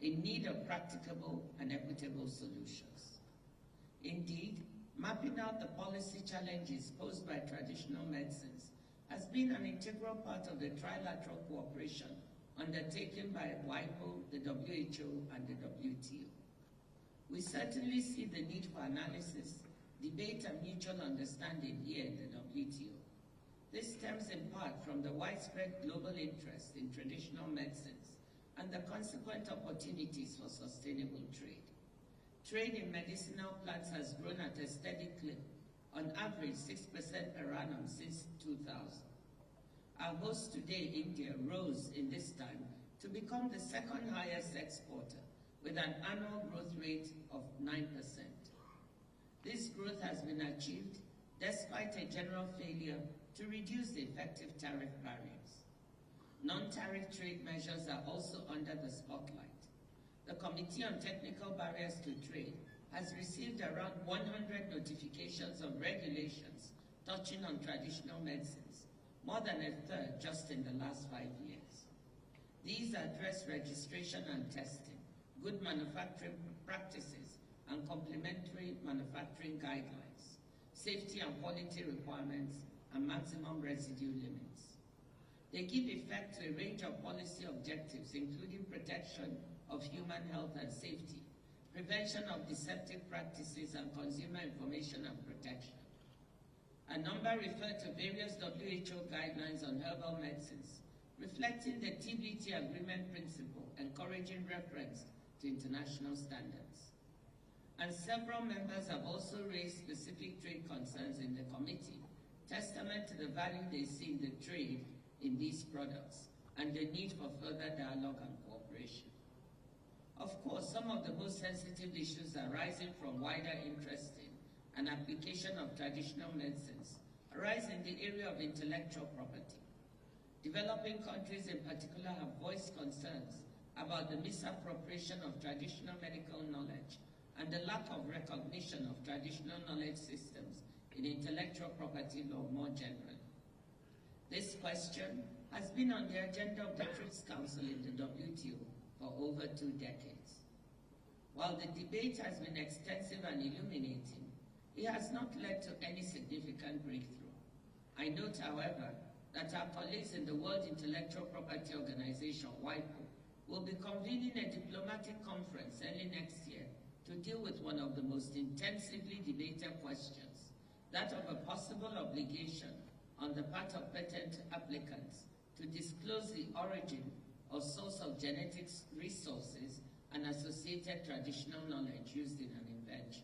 in need of practicable and equitable solutions. Indeed, mapping out the policy challenges posed by traditional medicines has been an integral part of the trilateral cooperation undertaken by WIPO, the WHO, and the WTO. We certainly see the need for analysis, debate, and mutual understanding here in the WTO. This stems in part from the widespread global interest in traditional medicines and the consequent opportunities for sustainable trade. Trade in medicinal plants has grown at a steady clip, on average 6% per annum since 2000. Our host today, India, rose in this time to become the second highest exporter, with an annual growth rate of 9%. This growth has been achieved despite a general failure to reduce the effective tariff barriers. Non-tariff trade measures are also under the spotlight. The Committee on Technical Barriers to Trade has received around 100 notifications of regulations touching on traditional medicines, more than a third just in the last 5 years. These address registration and testing, good manufacturing practices and complementary manufacturing guidelines, safety and quality requirements, and maximum residue limits. They give effect to a range of policy objectives, including protection of human health and safety, prevention of deceptive practices, and consumer information and protection. A number refer to various WHO guidelines on herbal medicines, reflecting the TBT agreement principle, encouraging reference to international standards. And several members have also raised specific trade concerns in the committee, testament to the value they see in the trade in these products and the need for further dialogue and cooperation. Of course, some of the most sensitive issues arising from wider interest in and application of traditional medicines arise in the area of intellectual property. Developing countries in particular have voiced concerns about the misappropriation of traditional medical knowledge and the lack of recognition of traditional knowledge systems in intellectual property law more generally. This question has been on the agenda of the TRIPS Council in the WTO for over 2 decades. While the debate has been extensive and illuminating, it has not led to any significant breakthrough. I note, however, that our colleagues in the World Intellectual Property Organization, WIPO, will be convening a diplomatic conference early next year to deal with one of the most intensively debated questions, that of a possible obligation on the part of patent applicants to disclose the origin or source of genetic resources and associated traditional knowledge used in an invention.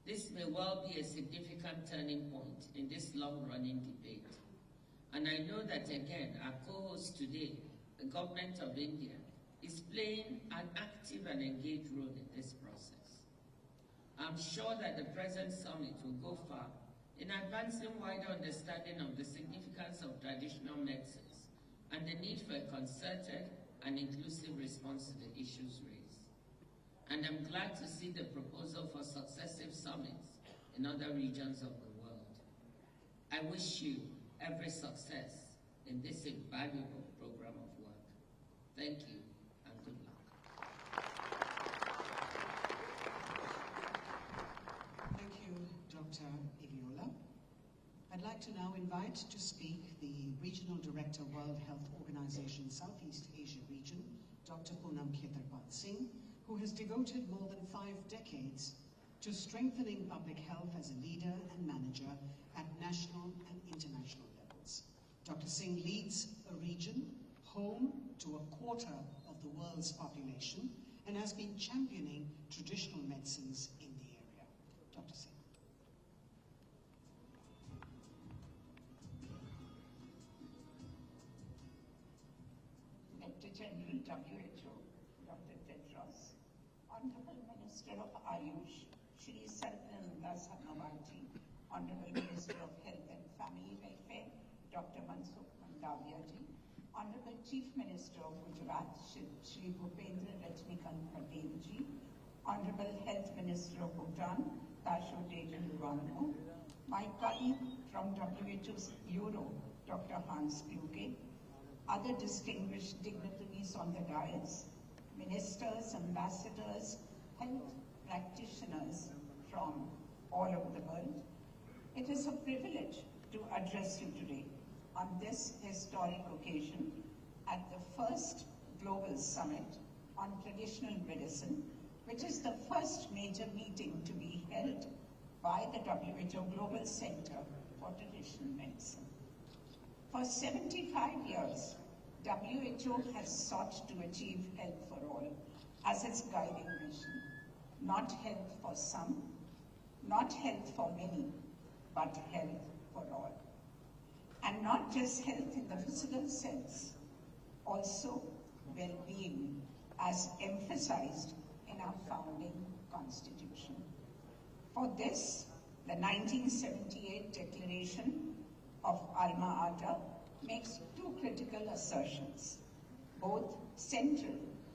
This may well be a significant turning point in this long-running debate. And I know that, again, our co-host today, the government of India, is playing an active and engaged role in this process. I'm sure that the present summit will go far in advancing wider understanding of the significance of traditional medicines and the need for a concerted and inclusive response to the issues raised. And I'm glad to see the proposal for successive summits in other regions of the world. I wish you every success in this invaluable program of work. Thank you and good luck.
Thank you, Dr. Iliola. I'd like to now invite to speak the Regional Director, World Health Organization, Southeast Asia region, Dr. Poonam Khetarpal Singh, who has devoted more than 5 decades to strengthening public health as a leader and manager at national and international levels. Dr. Singh leads a region home to 1/4 of the world's population and has been championing traditional medicines in the
General WHO, Dr. Tedros, Honorable Minister of Ayush, Shri Sarvananda Sonowarji, Honorable Minister of Health and Family Welfare, Dr. Mansukh Mandaviya ji, Honorable Chief Minister of Gujarat, Shri Bhupendra Rajnikant Patel ji, Honorable Health Minister of Bhutan, Tasho Tejan Luwango, my colleague from WHO's Bureau, Dr. Hans Kluge, other distinguished dignitaries on the dais, ministers, ambassadors, health practitioners from all over the world. It is a privilege to address you today on this historic occasion at the first Global Summit on Traditional Medicine, which is the first major meeting to be held by the WHO Global Center for Traditional Medicine. For 75 years, WHO has sought to achieve health for all as its guiding mission. Not health for some, not health for many, but health for all. And not just health in the physical sense, also well-being as emphasized in our founding constitution. For this, the 1978 Declaration of Alma Ata makes two critical assertions, both central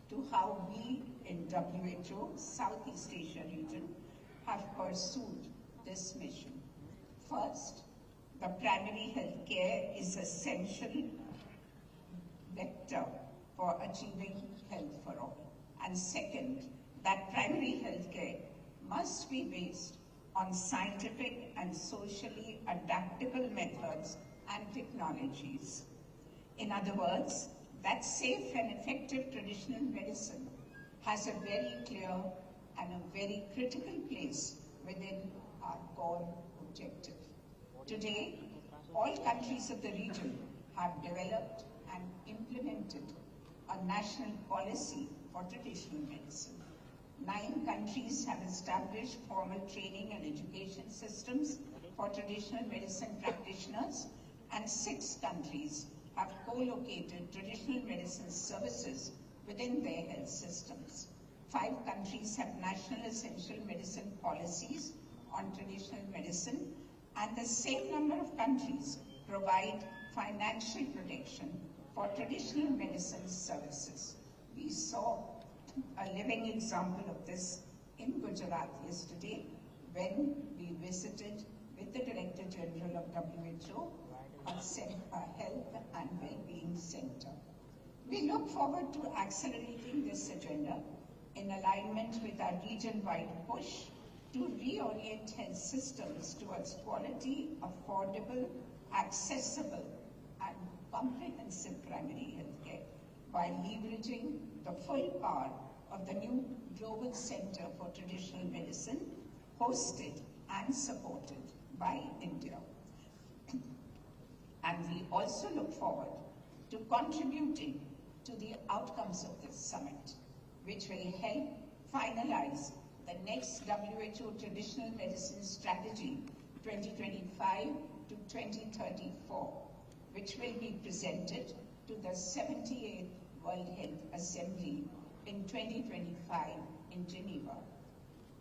to how we in WHO Southeast Asia region have pursued this mission. First, the primary health care is essential vector for achieving health for all. And second, that primary health care must be based on scientific and socially adaptable methods and technologies. In other words, that safe and effective traditional medicine has a very clear and a very critical place within our core objective. Today, all countries of the region have developed and implemented a national policy for traditional medicine. 9 countries have established formal training and education systems for traditional medicine practitioners, and 6 countries have co-located traditional medicine services within their health systems. 5 countries have national essential medicine policies on traditional medicine, and the same number of countries provide financial protection for traditional medicine services. We saw a living example of this in Gujarat yesterday when we visited with the Director General of WHO a health and well-being center. We look forward to accelerating this agenda in alignment with our region-wide push to reorient health systems towards quality, affordable, accessible, and comprehensive primary health care by leveraging the full power of the new Global Center for Traditional Medicine, hosted and supported by India. And we also look forward to contributing to the outcomes of this summit, which will help finalize the next WHO Traditional Medicine Strategy 2025 to 2034, which will be presented to the 78th World Health Assembly in 2025 in Geneva.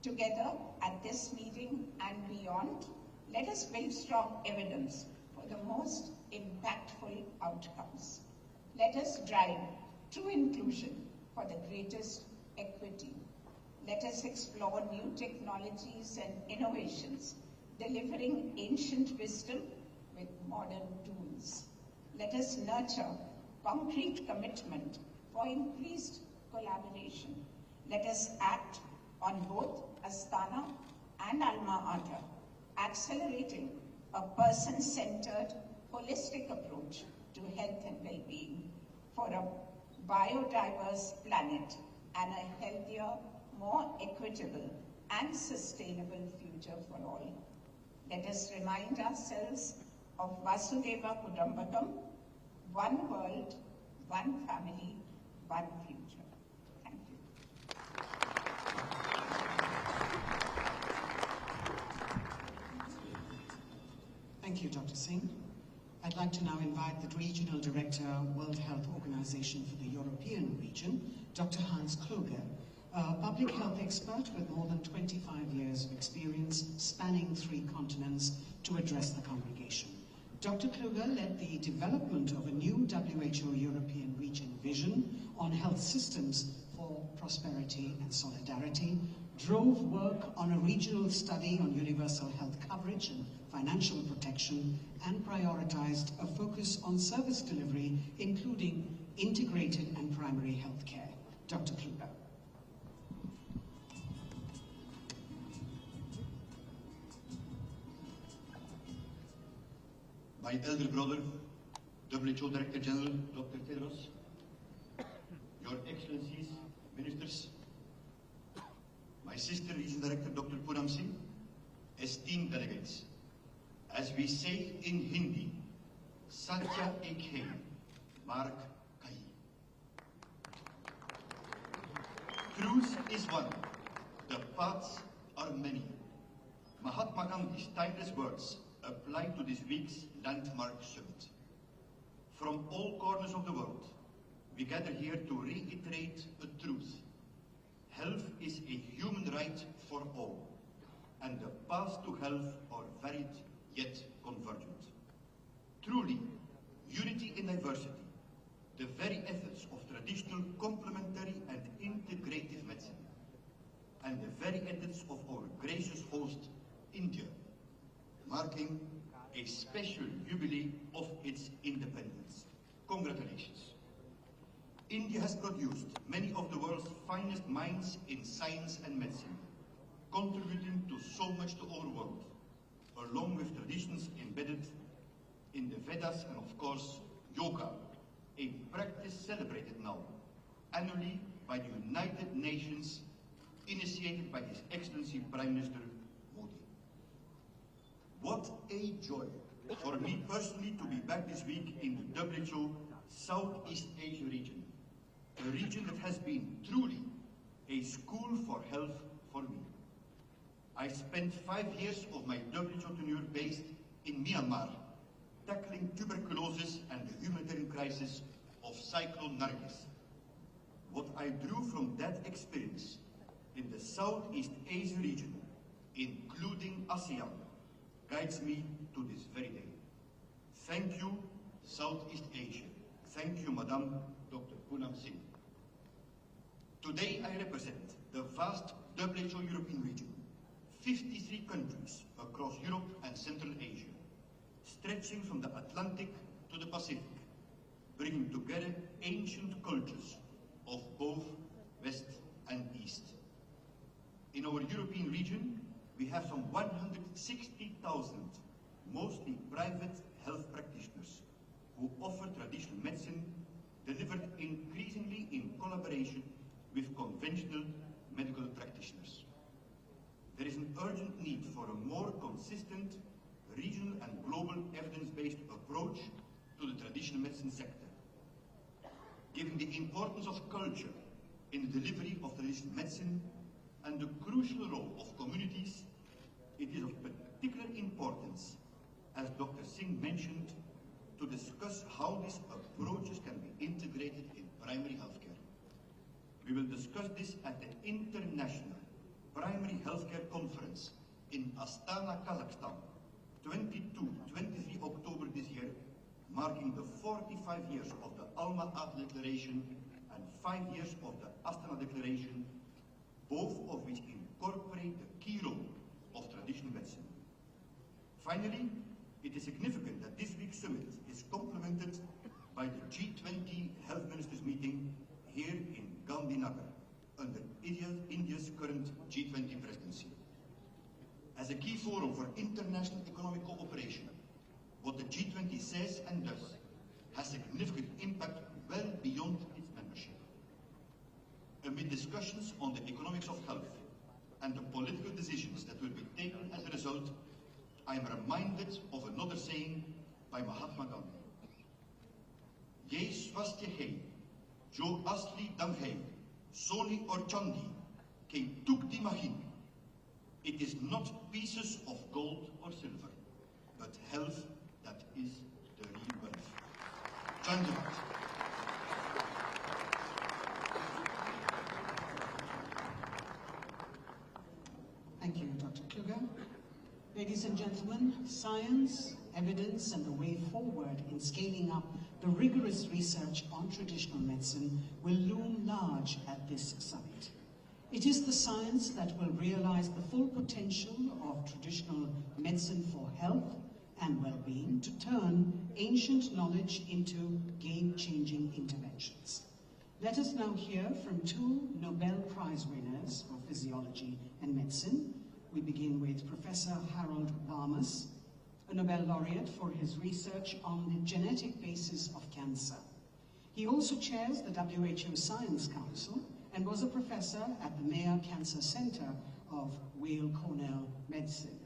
Together, at this meeting and beyond, let us build strong evidence for the most impactful outcomes. Let us drive true inclusion for the greatest equity. Let us explore new technologies and innovations, delivering ancient wisdom with modern tools. Let us nurture concrete commitment for increased collaboration. Let us act on both Astana and Alma Ata, accelerating a person-centered, holistic approach to health and well-being for a biodiverse planet and a healthier, more equitable and sustainable future for all. Let us remind ourselves of Vasudeva Kutumbakam, one world, one family, one future. Thank you.
Thank you, Dr. Singh. I'd like to now invite the Regional Director, World Health Organization for the European region, Dr. Hans Kluge, a public health expert with more than 25 years of experience spanning 3 continents, to address the congregation. Dr. Kluge led the development of a new WHO European region vision on health systems for prosperity and solidarity, drove work on a regional study on universal health coverage and financial protection, and prioritized a focus on service delivery, including integrated and primary health care. Dr. Kluge.
My elder brother, WHO Director General, Dr. Tedros, Your Excellencies, Ministers, my sister, Regional Director, Dr. Poonam Singh, esteemed delegates, as we say in Hindi, Satya ek hai, Mark kahi. Truth is one, the paths are many. Mahatma Gandhi's timeless words apply to this week's landmark summit. From all corners of the world, we gather here to reiterate a truth. Health is a human right for all, and the paths to health are varied yet convergent. Truly, unity in diversity, the very essence of traditional complementary and integrative medicine, and the very essence of our gracious host, India, marking a special jubilee of its independence. Congratulations. India has produced many of the world's finest minds in science and medicine, contributing to so much to our world, along with traditions embedded in the Vedas and, of course, yoga, a practice celebrated now annually by the United Nations, initiated by His Excellency Prime Minister Modi. What a joy for me personally to be back this week in the WHO Southeast Asia region, a region that has been truly a school for health for me. I spent 5 years of my WHO tenure based in Myanmar, tackling tuberculosis and the humanitarian crisis of Cyclone Nargis. What I drew from that experience in the Southeast Asia region, including ASEAN, guides me to this very day. Thank you, Southeast Asia. Thank you, Madam Dr. Poonam Singh. Today I represent the vast WHO European region, 53 countries across Europe and Central Asia, stretching from the Atlantic to the Pacific, bringing together ancient cultures of both West and East. In our European region, we have some 160,000, mostly private health practitioners, who offer traditional medicine delivered increasingly in collaboration with conventional medical practitioners. There is an urgent need for a more consistent regional and global evidence-based approach to the traditional medicine sector. Given the importance of culture in the delivery of traditional medicine and the crucial role of communities, it is of particular importance, as Dr. Singh mentioned, to discuss how these approaches can be integrated in primary healthcare. We will discuss this at the International Primary Healthcare Conference in Astana, Kazakhstan, 22-23 October this year, marking the 45 years of the Alma-Ata Declaration and 5 years of the Astana Declaration, both of which incorporate the key role of traditional medicine. Finally, it is significant that this week's summit is complemented by the G20 Health Ministers meeting here in Gandhinagar, under India's current G20 presidency. As a key forum for international economic cooperation, what the G20 says and does has significant impact well beyond its membership. Amid discussions on the economics of health and the political decisions that will be taken as a result, I am reminded of another saying by Mahatma Gandhi. Ye swasthya hai, jo asli dam hai, soni or chandi, ke tukti mahin. It is not pieces of gold or silver, but health that is the real Danke.
Thank you, Dr. Kluger. Ladies and gentlemen, science, evidence, and the way forward in scaling up the rigorous research on traditional medicine will loom large at this summit. It is the science that will realize the full potential of traditional medicine for health and well-being to turn ancient knowledge into game-changing interventions. Let us now hear from two Nobel Prize winners for physiology and medicine. We begin with Professor Harold Varmus, a Nobel laureate for his research on the genetic basis of cancer. He also chairs the WHO Science Council and was a professor at the Mayo Cancer Center of Weill Cornell Medicine.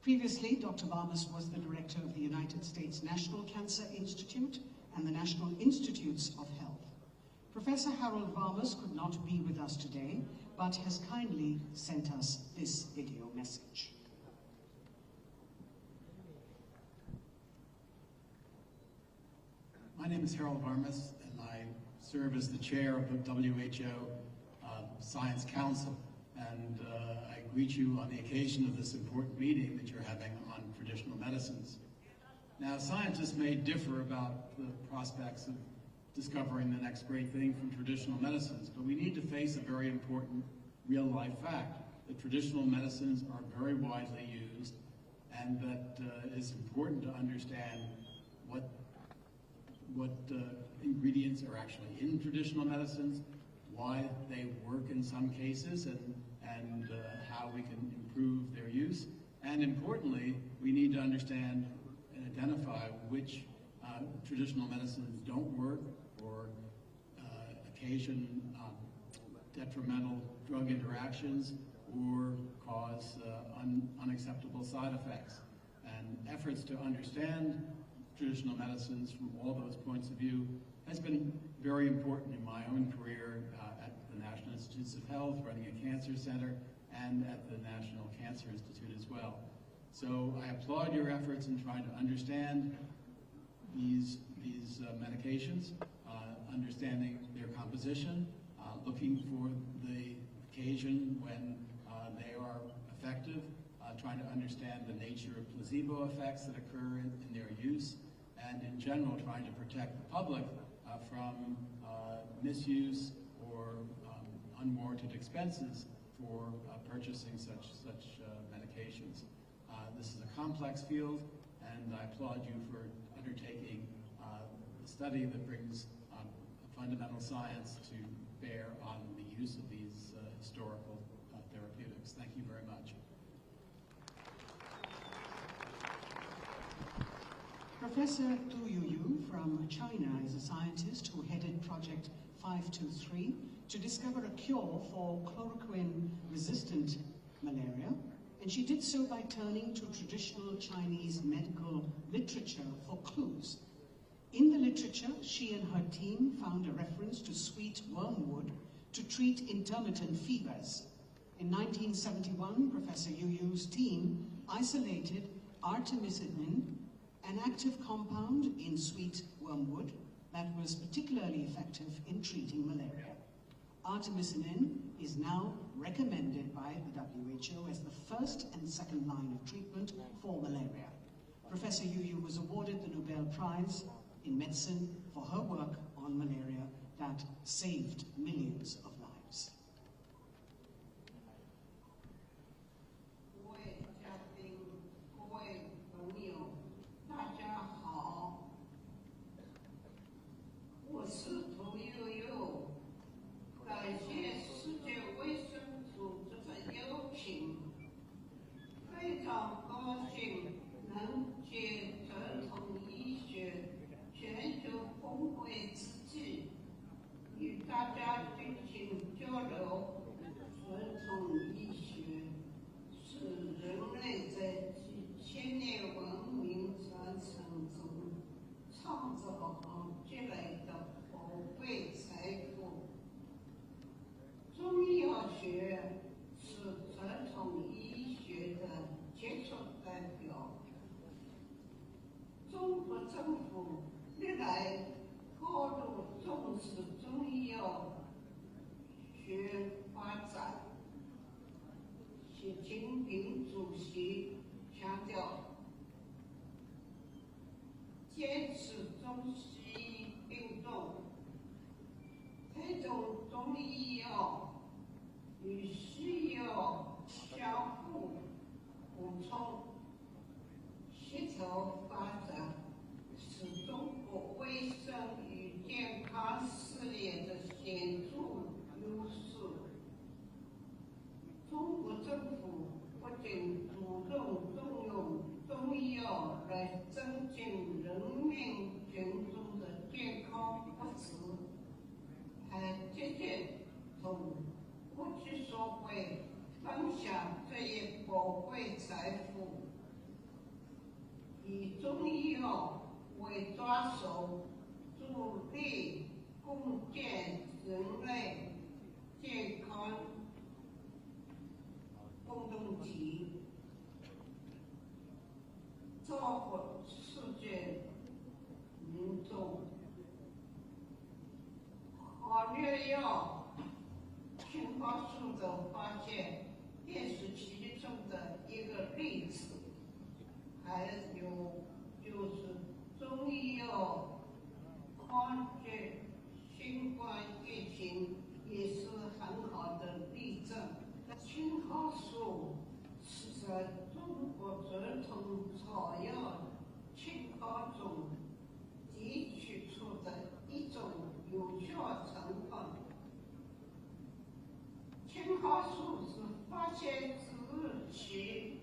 Previously, Dr. Varmus was the director of the United States National Cancer Institute and the National Institutes of Health. Professor Harold Varmus could not be with us today, but has kindly sent us this video message.
My name is Harold Varmus, and I serve as the chair of the WHO Science Council. And I greet you on the occasion of this important meeting that you're having on traditional medicines. Now, scientists may differ about the prospects of discovering the next great thing from traditional medicines, but we need to face a very important real-life fact, that traditional medicines are very widely used, and that it's important to understand what ingredients are actually in traditional medicines, why they work in some cases, and how we can improve their use. And importantly, we need to understand and identify which traditional medicines don't work or occasion detrimental drug interactions or cause unacceptable side effects. And efforts to understand traditional medicines from all those points of view has been very important in my own career at the National Institutes of Health, running a cancer center, and at the National Cancer Institute as well. So I applaud your efforts in trying to understand these medications, understanding their composition, looking for the occasion when they are effective, trying to understand the nature of placebo effects that occur in their use, and in general trying to protect the public from misuse or unwarranted expenses for purchasing such medications. This is a complex field, and I applaud you for undertaking the study that brings fundamental science to bear on the use of these historical therapeutics. Thank you very much.
Professor Du Yuyu from China is a scientist who headed Project 523 to discover a cure for chloroquine-resistant malaria, and she did so by turning to traditional Chinese medical literature for clues. In the literature, she and her team found a reference to sweet wormwood to treat intermittent fevers. In 1971, Professor Yuyu's team isolated artemisinin, an active compound in sweet wormwood that was particularly effective in treating malaria. Artemisinin is now recommended by the WHO as the first and second line of treatment for malaria. Professor Yuyu was awarded the Nobel Prize in Medicine for her work on malaria that saved millions of lives.
球发展是中国卫生与健康事业的显著优势。中国政府不仅主动动用中医药来增进人民群众的健康福祉，还积极同国际社会分享这一宝贵财富，以中医药为抓手，助力共建人类健康共同体，造福世界民众。好药药青蒿素的发现也是其中的一个例子。还有就是中医药抗击新冠疫情也是很好的例证。青蒿素是在中国传统草药青蒿中提取出的一种有效成分。青蒿素是发现之日起，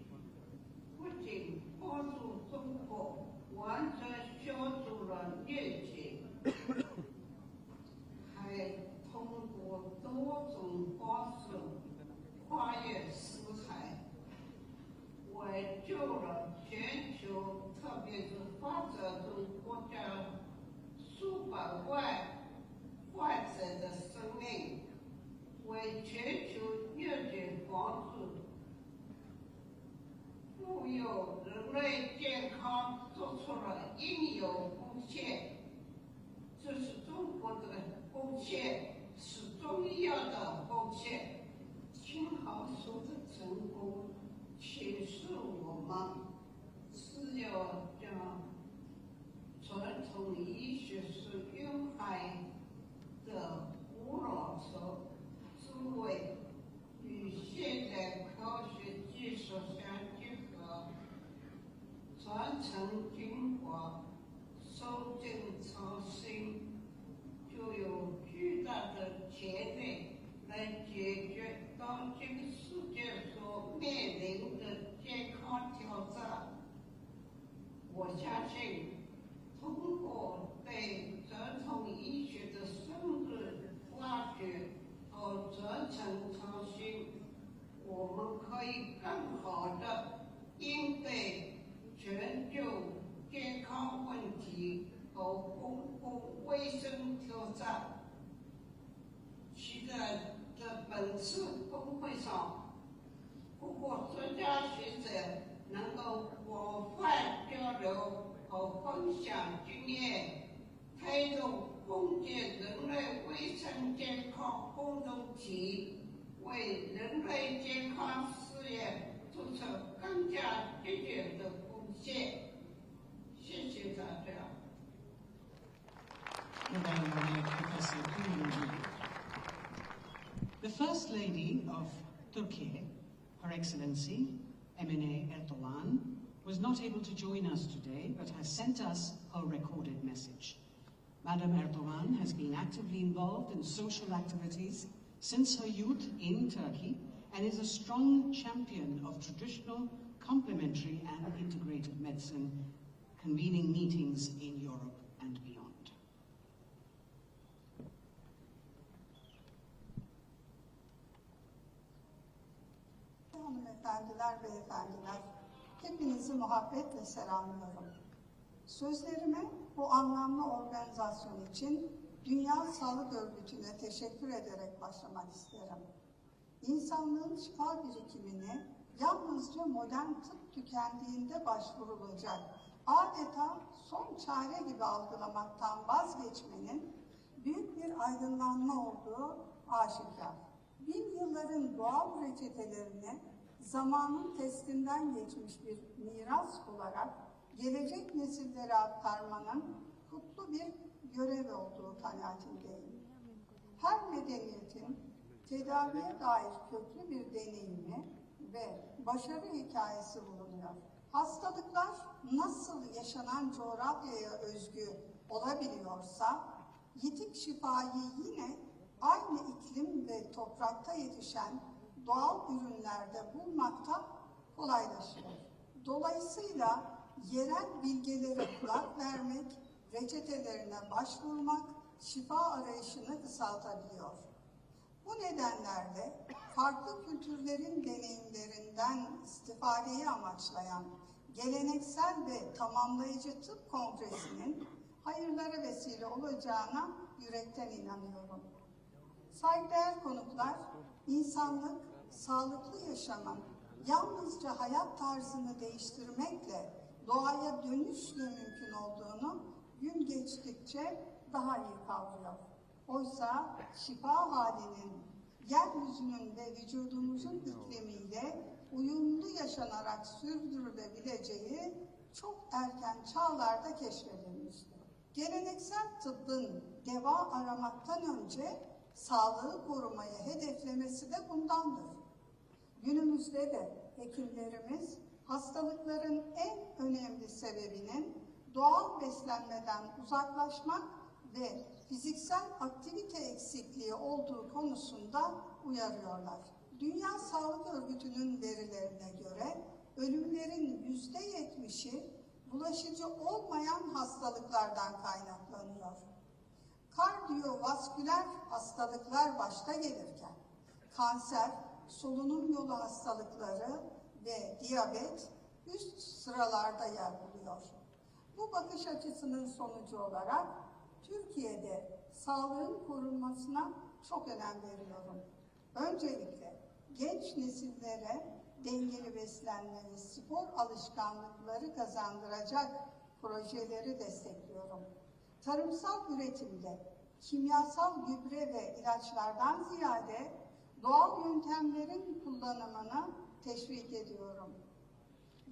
不仅帮助中国完全消除了疟疾，还通过多种方式跨越四海，挽救了全球，特别是发展中国家数百万患者的生命，为全球疟疾防治、富有人类健康做出了应有贡献。这是中国的贡献，是中医药的贡献。青蒿素的成功启示我们，是要将传统医学是蕴含的古老智慧与现代科学技术相结合，传承精华，收紧创新，就有巨大的潜力来解决当今世界所面临的健康挑战。我相信，通过对传统医学的深入挖掘和传承创新，我们可以更好地应对全球健康问题和公共卫生挑战。期待在本次峰会上，各国专家学者能够广泛交流和分享经验，推动共建人类卫生健康共同体，为人类健康事业做出更加积极的贡献。谢谢大家。
The First Lady of Turkey, Her Excellency Emine Erdogan, was not able to join us today, but has sent us her recorded message. Madam Erdogan has been actively involved in social activities since her youth in Turkey and is a strong champion of traditional, complementary and integrated medicine, convening meetings in Europe and beyond.
Hanımefendiler, beyefendiler, hepinizi muhabbetle selamlıyorum. Sözlerime bu anlamlı organizasyon için Dünya Sağlık Örgütü'ne teşekkür ederek başlamak isterim. İnsanlığın şifa birikimini yalnızca modern tıp tükendiğinde başvurulacak, adeta son çare gibi algılamaktan vazgeçmenin büyük bir aydınlanma olduğu aşikar. 1000 yılların doğal reçetelerini zamanın testinden geçmiş bir miras olarak gelecek nesillere aktarmanın kutlu bir görev olduğu kanaatindeyim. Her medeniyetin tedaviye dair köklü bir deneyimi ve başarı hikayesi bulunuyor. Hastalıklar nasıl yaşanan coğrafyaya özgü olabiliyorsa, yitik şifayı yine aynı iklim ve toprakta yetişen doğal ürünlerde bulmakta kolaylaşıyor. Dolayısıyla yerel bilgilere kulak vermek, reçetelerine başvurmak, şifa arayışını kısaltabiliyor. Bu nedenlerle farklı kültürlerin deneyimlerinden istifadeyi amaçlayan geleneksel ve tamamlayıcı tıp kongresinin hayırlara vesile olacağına yürekten inanıyorum. Saygıdeğer konuklar, insanlık, sağlıklı yaşamın yalnızca hayat tarzını değiştirmekle doğaya dönüşle mümkün olduğunu gün geçtikçe daha iyi kavruyor. Oysa şifa halinin yeryüzünün ve vücudumuzun iklimiyle uyumlu yaşanarak sürdürülebileceği çok erken çağlarda keşfedilmiştir. Geleneksel tıbbın deva aramaktan önce sağlığı korumayı hedeflemesi de bundandır. Günümüzde de hekimlerimiz hastalıkların en önemli sebebinin doğal beslenmeden uzaklaşmak ve fiziksel aktivite eksikliği olduğu konusunda uyarıyorlar. Dünya Sağlık Örgütü'nün verilerine göre ölümlerin %70'i bulaşıcı olmayan hastalıklardan kaynaklanıyor. Kardiyovasküler hastalıklar başta gelirken kanser, solunum yolu hastalıkları ve diyabet üst sıralarda yer buluyor. Bu bakış açısının sonucu olarak Türkiye'de sağlığın korunmasına çok önem veriyorum. Öncelikle genç nesillere dengeli beslenme ve spor alışkanlıkları kazandıracak projeleri destekliyorum. Tarımsal üretimde kimyasal gübre ve ilaçlardan ziyade doğal yöntemlerin kullanımını teşvik ediyorum.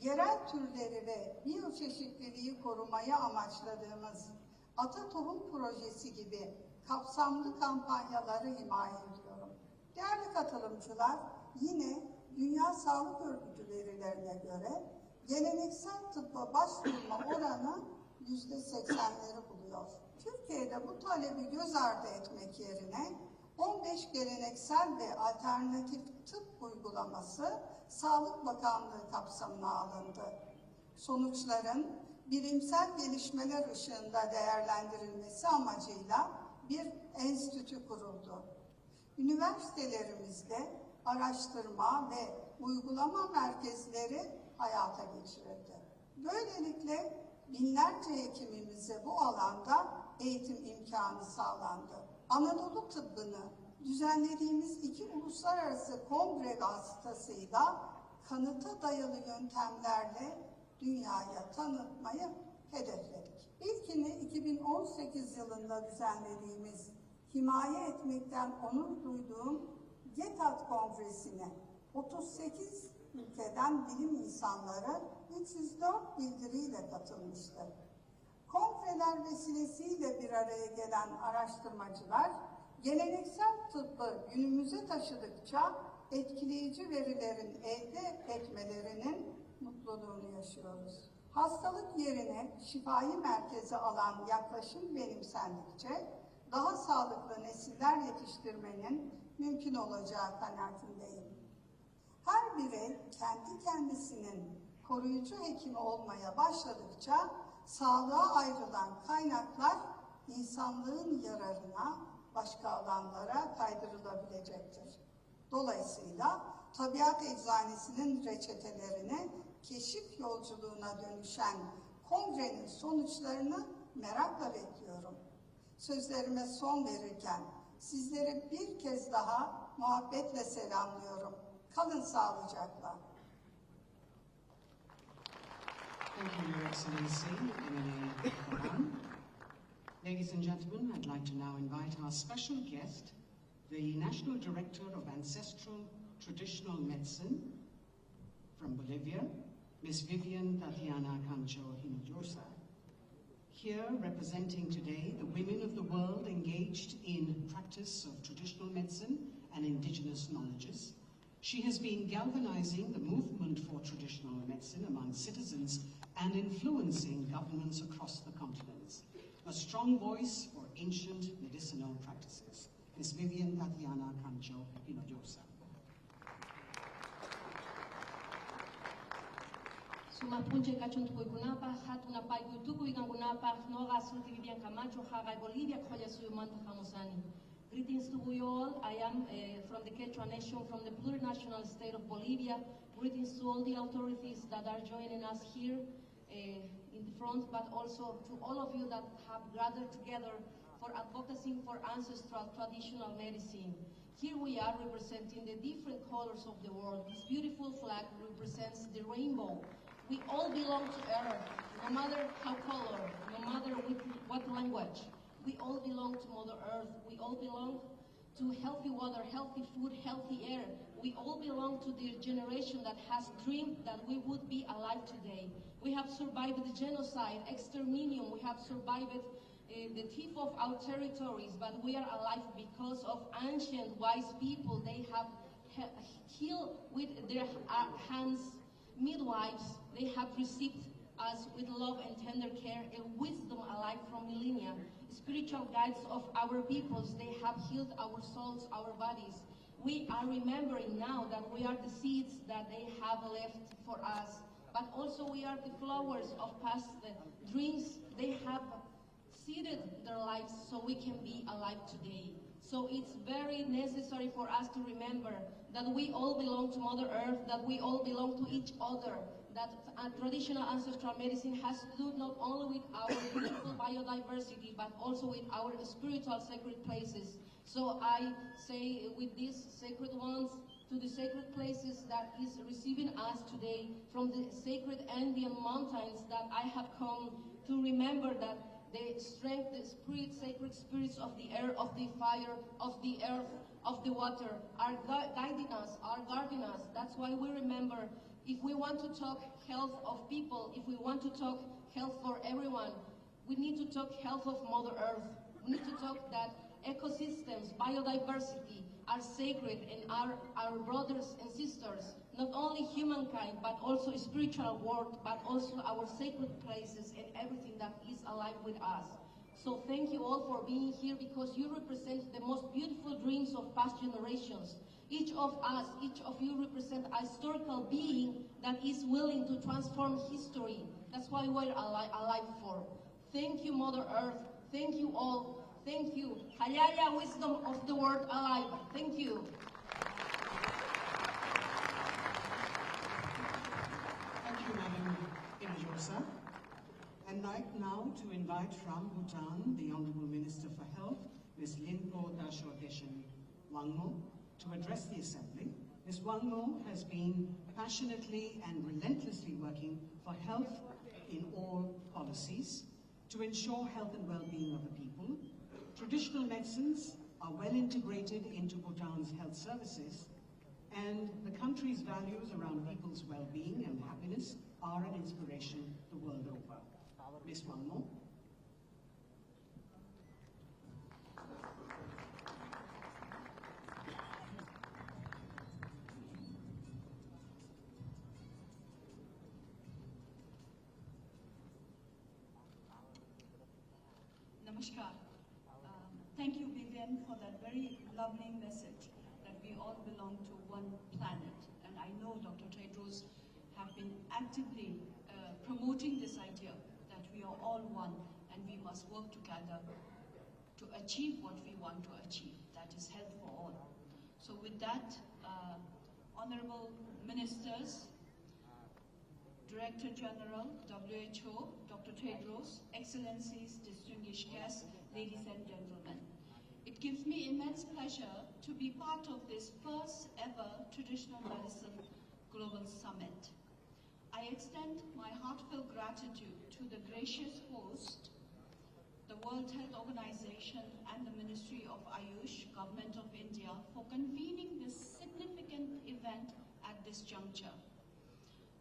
Yerel türleri ve biyoçeşitliliği korumayı amaçladığımız Ata Tohum Projesi gibi kapsamlı kampanyaları himaye ediyorum. Değerli katılımcılar, yine Dünya Sağlık Örgütü verilerine göre geleneksel tıbba başvurma oranı %80'leri buluyor. Türkiye'de bu talebi göz ardı etmek yerine 15 geleneksel ve alternatif tıp uygulaması Sağlık Bakanlığı kapsamına alındı. Sonuçların bilimsel gelişmeler ışığında değerlendirilmesi amacıyla bir enstitü kuruldu. Üniversitelerimizde araştırma ve uygulama merkezleri hayata geçirildi. Böylelikle binlerce hekimimize bu alanda eğitim imkanı sağlandı. Anadolu tıbbını düzenlediğimiz 2 uluslararası kongre vasıtasıyla kanıta dayalı yöntemlerle dünyaya tanıtmayı hedefledik. İlkini 2018 yılında düzenlediğimiz himaye etmekten onur duyduğum GETAT Kongresi'ne 38 ülkeden bilim insanları 304 bildiriyle katılmıştı. Kongreler vesilesiyle bir araya gelen araştırmacılar, geleneksel tıbbı günümüze taşıdıkça etkileyici verilerin elde etmelerinin mutluluğunu yaşıyoruz. Hastalık yerine şifayı merkeze alan yaklaşım benimsendikçe daha sağlıklı nesiller yetiştirmenin mümkün olacağı kanaatindeyim. Her birey kendi kendisinin koruyucu hekimi olmaya başladıkça sağlığa ayrılan kaynaklar insanlığın yararına başka alanlara kaydırılabilecektir. Dolayısıyla tabiat eczanesinin reçetelerini keşif yolculuğuna dönüşen kongrenin sonuçlarını merakla bekliyorum. Sözlerime son verirken sizleri bir kez daha muhabbetle selamlıyorum. Kalın sağlıcakla.
Thank you, Your Excellency, Emily Kavan. Ladies and gentlemen, I'd like to now invite our special guest, the National Director of Ancestral Traditional Medicine from Bolivia, Ms. Vivian Tatiana Cancho Hinojosa, here representing today the women of the world engaged in practice of traditional medicine and indigenous knowledges. She has been galvanizing the movement for traditional medicine among citizens and influencing governments across the continents. A strong voice for ancient medicinal practices. Ms. Vivian Tatiana Cancho Hinojosa.
Suma punche cachun tuikunapa, hatuna pai kuituku ikangunapa, noga sulti Vivian Camacho, Hagai Bolivia, Koya Suyumanta Hamusani. Greetings to you all. I am from the Quechua Nation, from the plurinational state of Bolivia. Greetings to all the authorities that are joining us here in the front, but also to all of you that have gathered together for advocacy for ancestral traditional medicine. Here we are representing the different colors of the world. This beautiful flag represents the rainbow. We all belong to Earth, no matter how color, no matter with what language. We all belong to Mother Earth. We all belong to healthy water, healthy food, healthy air. We all belong to the generation that has dreamed that we would be alive today. We have survived the genocide, exterminium. We have survived the thief of our territories, but we are alive because of ancient wise people. They have healed with their hands. Midwives, they have received us with love and tender care and wisdom alive from millennia. Spiritual guides of our peoples, they have healed our souls, our bodies. We are remembering now that we are the seeds that they have left for us, but also we are the flowers of past dreams. They have seeded their lives so we can be alive today. So it's very necessary for us to remember that we all belong to Mother Earth, that we all belong to each other, that traditional ancestral medicine has to do not only with our beautiful biodiversity, but also with our spiritual sacred places. So I say with these sacred ones, to the sacred places that is receiving us today from the sacred Andean mountains, that I have come to remember that the strength, the spirit, sacred spirits of the air, of the fire, of the earth, of the water are guiding us, are guarding us. That's why we remember, if we want to talk health of people, if we want to talk health for everyone, we need to talk health of Mother Earth. We need to talk that ecosystems, biodiversity are sacred and are our brothers and sisters, not only humankind, but also spiritual world, but also our sacred places and everything that is alive with us. So thank you all for being here, because you represent the most beautiful dreams of past generations. Each of us, each of you represent a historical being that is willing to transform history. That's why we're alive for. Thank you, Mother Earth. Thank you all. Thank you. Hayaya, wisdom of the world alive. Thank you.
Thank you, Madam Hinojosa. I'd like now to invite from Bhutan the Honorable Minister for Health, Ms. Linpo Dasho Deshen Wangmo, to address the Assembly. Ms. Wangmo has been passionately and relentlessly working for health in all policies to ensure health and well-being of the people. Traditional medicines are well integrated into Bhutan's health services, and the country's values around people's well-being and happiness are an inspiration the world over. Ms. Wangmo.
Namaskar. Thank you, Vivian, for that very lovely message that we all belong to one planet. And I know Dr. Tedros have been actively promoting this idea that we are all one and we must work together to achieve what we want to achieve, that is health for all. So with that, honorable ministers, Director General, WHO, Dr. Tedros, Excellencies, distinguished guests, ladies and gentlemen. It gives me immense pleasure to be part of this first ever Traditional Medicine Global Summit. I extend my heartfelt gratitude to the gracious host, the World Health Organization and the Ministry of Ayush, Government of India, for convening this significant event at this juncture.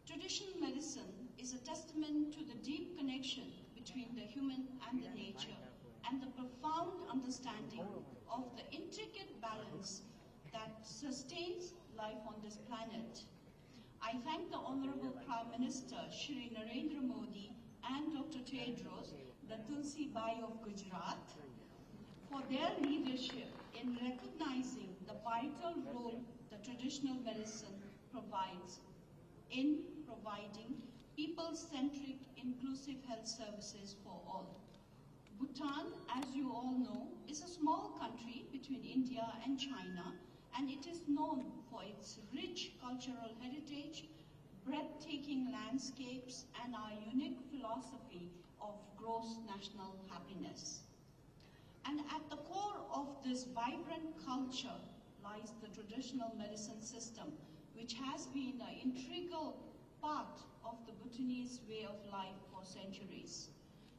Traditional medicine is a testament to the deep connection between the human and the nature, and the profound understanding of the intricate balance that sustains life on this planet. I thank the Honorable Prime Minister, Shri Narendra Modi, Dr. Tedros, the Tulsi Bai of Gujarat, for their leadership in recognizing the vital role the traditional medicine provides in providing people-centric inclusive health services for all. Bhutan, as you all know, is a small country between India and China, and it is known for its rich cultural heritage, breathtaking landscapes, and our unique philosophy of gross national happiness. And at the core of this vibrant culture lies the traditional medicine system, which has been an integral part of the Bhutanese way of life for centuries.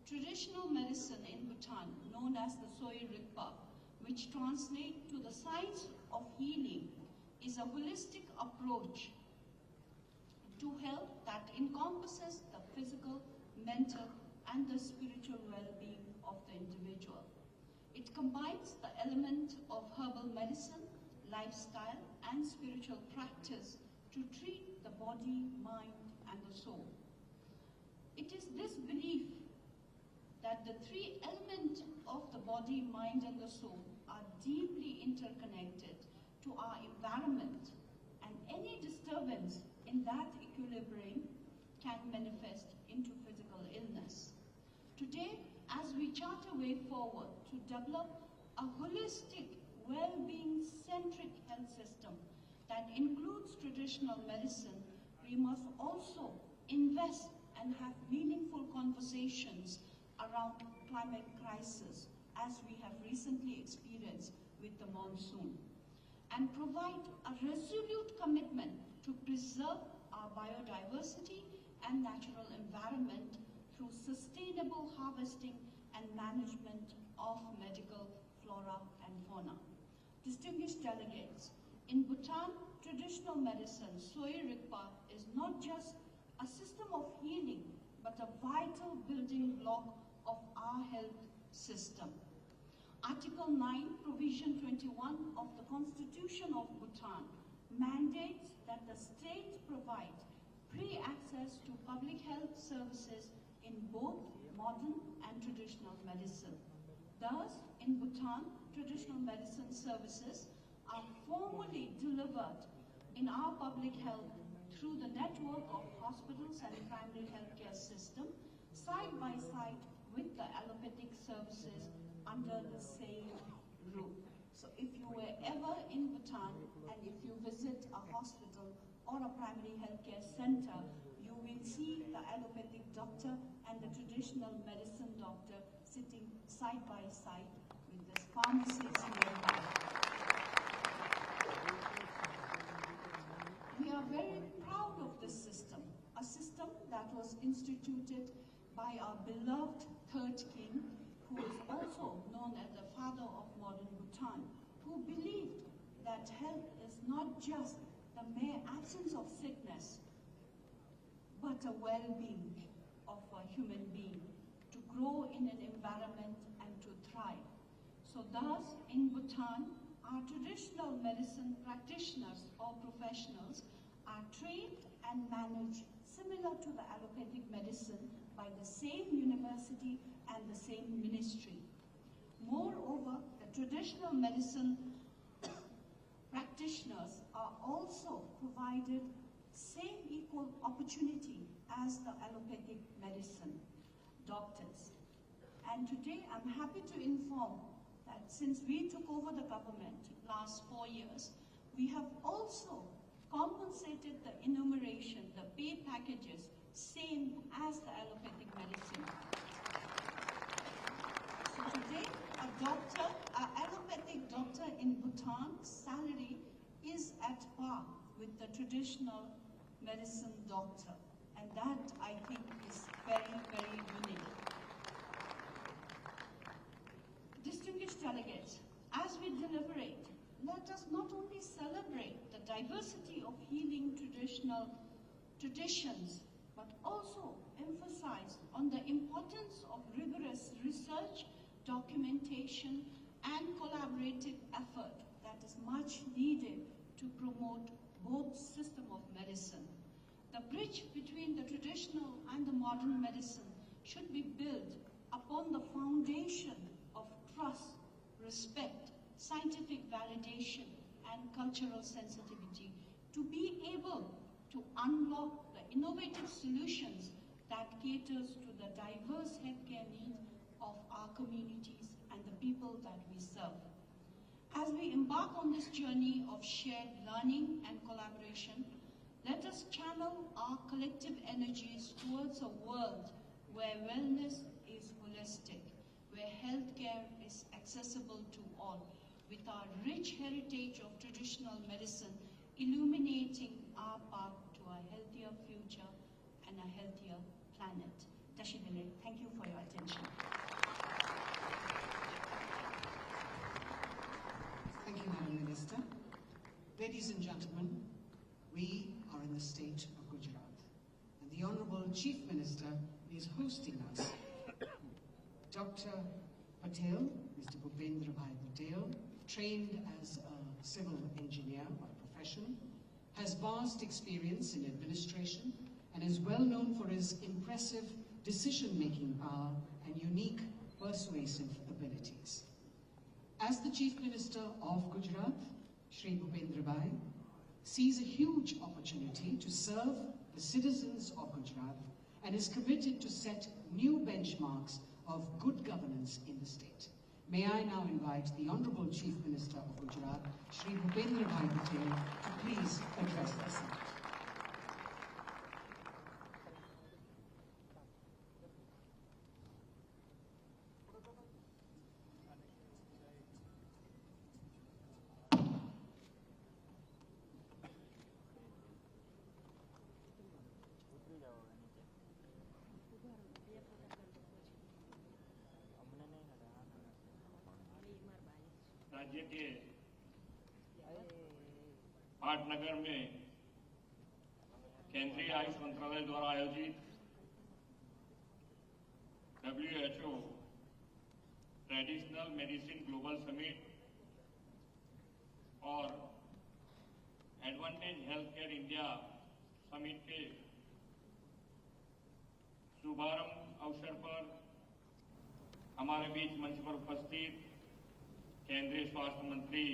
Traditional medicine in Bhutan, known as the Soy Rigpa, which translates to the science of healing, is a holistic approach to health that encompasses the physical, mental, and the spiritual well-being of the individual. It combines the element of herbal medicine, lifestyle, and spiritual practice to treat the body, mind, and the soul. It is this belief that the three elements of the body, mind, and the soul are deeply interconnected to our environment, and any disturbance in that equilibrium can manifest into physical illness. Today, as we chart a way forward to develop a holistic, well-being-centric health system that includes traditional medicine, we must also invest and have meaningful conversations around climate crisis, as we have recently experienced with the monsoon, and provide a resolute commitment to preserve our biodiversity and natural environment through sustainable harvesting and management of medical flora and fauna. Distinguished delegates, in Bhutan, traditional medicine, Soy Rigpa, is not just a system of healing, but a vital building block of our health system. Article 9, Provision 21 of the Constitution of Bhutan mandates that the state provide free access to public health services in both modern and traditional medicine. Thus, in Bhutan, traditional medicine services are formally delivered in our public health through the network of hospitals and primary healthcare system, side by side with the allopathic services under the same roof. So if you were ever in Bhutan and if you visit a hospital or a primary healthcare center, you will see the allopathic doctor and the traditional medicine doctor sitting side by side with this pharmacist nearby. We are very proud of this system, a system that was instituted by our beloved third king, who is also known as the father of modern Bhutan, who believed that health is not just the mere absence of sickness, but a well-being of a human being, to grow in an environment and to thrive. So thus, in Bhutan, our traditional medicine practitioners or professionals are trained and managed similar to the allopathic medicine by the same university and the same ministry. Moreover, the traditional medicine practitioners are also provided same equal opportunity as the allopathic medicine doctors. And today I'm happy to inform that since we took over the government last 4 years, we have also compensated the enumeration, the pay packages, same as the allopathic medicine. So today, an allopathic doctor in Bhutan's salary is at par with the traditional medicine doctor. And that, I think, is very, very unique. Distinguished delegates, as we deliberate, let us not only celebrate the diversity of healing traditions, but also emphasize on the importance of rigorous research, documentation, and collaborative effort that is much needed to promote both systems of medicine. The bridge between the traditional and the modern medicine should be built upon the foundation of trust, respect, scientific validation, and cultural sensitivity to be able to unlock the innovative solutions that caters to the diverse healthcare needs of our communities and the people that we serve. As we embark on this journey of shared learning and collaboration, let us channel our collective energies towards a world where wellness is holistic, where healthcare is accessible to all, with our rich heritage of traditional medicine illuminating our path to a healthier future and a healthier planet. Tashidele, thank you for your attention.
Thank you, Madam Minister. Ladies and gentlemen, we are in the state of Gujarat, and the Honorable Chief Minister is hosting us. Dr. Patel, Mr. Bhupendra Bhai Patel, trained as a civil engineer by profession, has vast experience in administration and is well known for his impressive decision-making power and unique persuasive abilities. As the Chief Minister of Gujarat, Shri Bhupendra Bhai sees a huge opportunity to serve the citizens of Gujarat and is committed to set new benchmarks of good governance in the state. May I now invite the Honorable Chief Minister of Gujarat, Shri Bhupendra Bhai Patel, to please address the Senate.
राज्य के पाटनगर में केंद्रीय आयुष मंत्रालय द्वारा आयोजित WHO traditional medicine global summit और advantage health care India summit के शुभारंभ अवसर पर हमारे बीच मंच पर उपस्थित केंद्रीय स्वास्थ्य मंत्री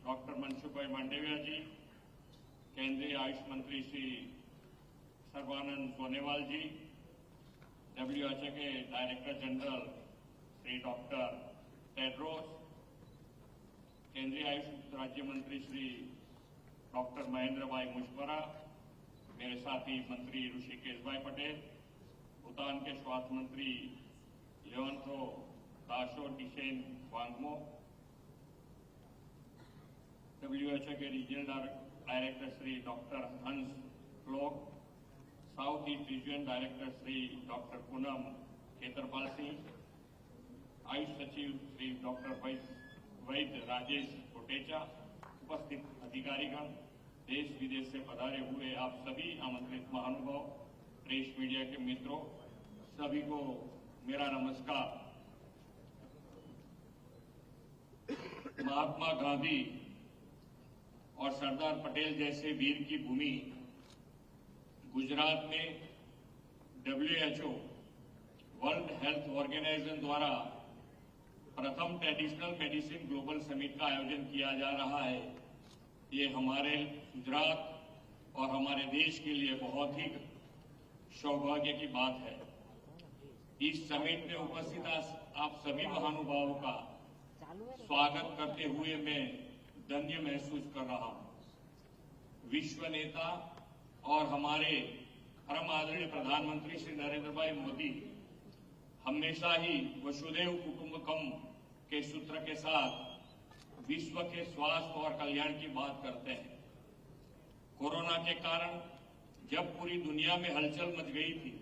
डॉक्टर मनसुख भाई मांडविया जी, केंद्रीय आयुष मंत्री श्री सर्बानंद सोनेवाल जी, WHO के director general Shri doctor Tedros, केंद्रीय आयुष राज्य मंत्री श्री डॉक्टर महेंद्र भाई मुशपरा, मेरे साथी मंत्री ऋषिकेश भाई पटेल, भूटान के स्वास्थ्य मंत्री लेवंथो दाशो डिशेन वांगमो, WHO के regional director Shri doctor Hans फ्लोक, south east region director Shri doctor Poonam Khetrapal Singh, AYUSH सचिव श्री डॉक्टर वैद्य राजेश कोटेचा, उपस्थित अधिकारीगण, देश विदेश से पधारे हुए आप सभी आमंत्रित महानुभाव, प्रेस मीडिया के मित्रों, सभी को मेरा नमस्कार। महात्मा गांधी और सरदार पटेल जैसे वीर की भूमि गुजरात में WHO वर्ल्ड हेल्थ ऑर्गेनाइजेशन द्वारा प्रथम ट्रेडिशनल मेडिसिन ग्लोबल समिट का आयोजन किया जा रहा है। ये हमारे गुजरात और हमारे देश के लिए बहुत ही सौभाग्य की बात है। इस समिट में उपस्थित आप सभी महानुभावों का स्वागत करते हुए मैं धन्य महसूस कर रहा हूं। विश्व नेता और हमारे परम आदरणीय प्रधानमंत्री श्री नरेंद्र भाई मोदी हमेशा ही वसुधैव कुटुंबकम के सूत्र के साथ विश्व के स्वास्थ्य और कल्याण की बात करते हैं। कोरोना के कारण जब पूरी दुनिया में हलचल मच गई थी,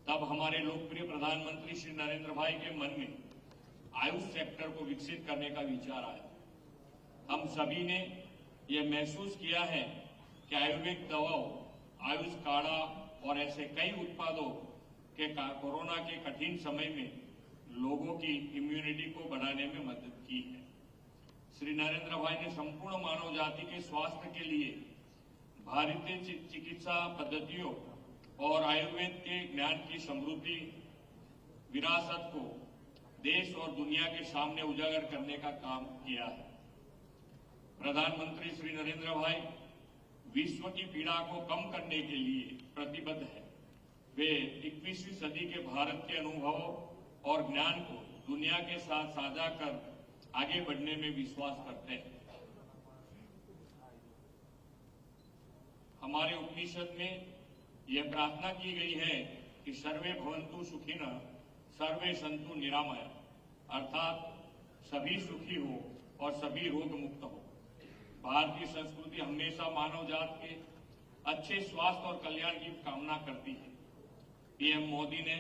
तब हमारे लोकप्रिय प्रधानमंत्री श्री नरेंद्र भाई के मन में आयुष सेक्टर को विकसित करने का विचार आया। हम सभी ने यह महसूस किया है कि आयुर्वेद दवाओं, आयुष काढ़ा और ऐसे कई उत्पादों के कोरोना के कठिन समय में लोगों की इम्यूनिटी को बढ़ाने में मदद की है। श्री नरेंद्र भाई ने संपूर्ण मानव जाति के स्वास्थ्य के लिए भारतीय चिकित्सा पद्धतियों और आयुर्वेद के ज्ञान की समृद्धि विरासत को देश और दुनिया के सामने उजागर करने का काम किया है। प्रधानमंत्री श्री नरेंद्र भाई विश्व की पीड़ा को कम करने के लिए प्रतिबद्ध है। वे 21वीं सदी के भारत के अनुभवों और ज्ञान को दुनिया के साथ साझा कर आगे बढ़ने में विश्वास करते हैं। हमारे उपनिषद में यह प्रार्थना की गई है कि सर्वे भवन्तु सुखिनः सर्वे सन्तु निरामया, अर्थात सभी सुखी हो और सभी रोग मुक्त हो। भारतीय संस्कृति हमेशा मानव जात के अच्छे स्वास्थ्य और कल्याण की कामना करती है। पीएम मोदी ने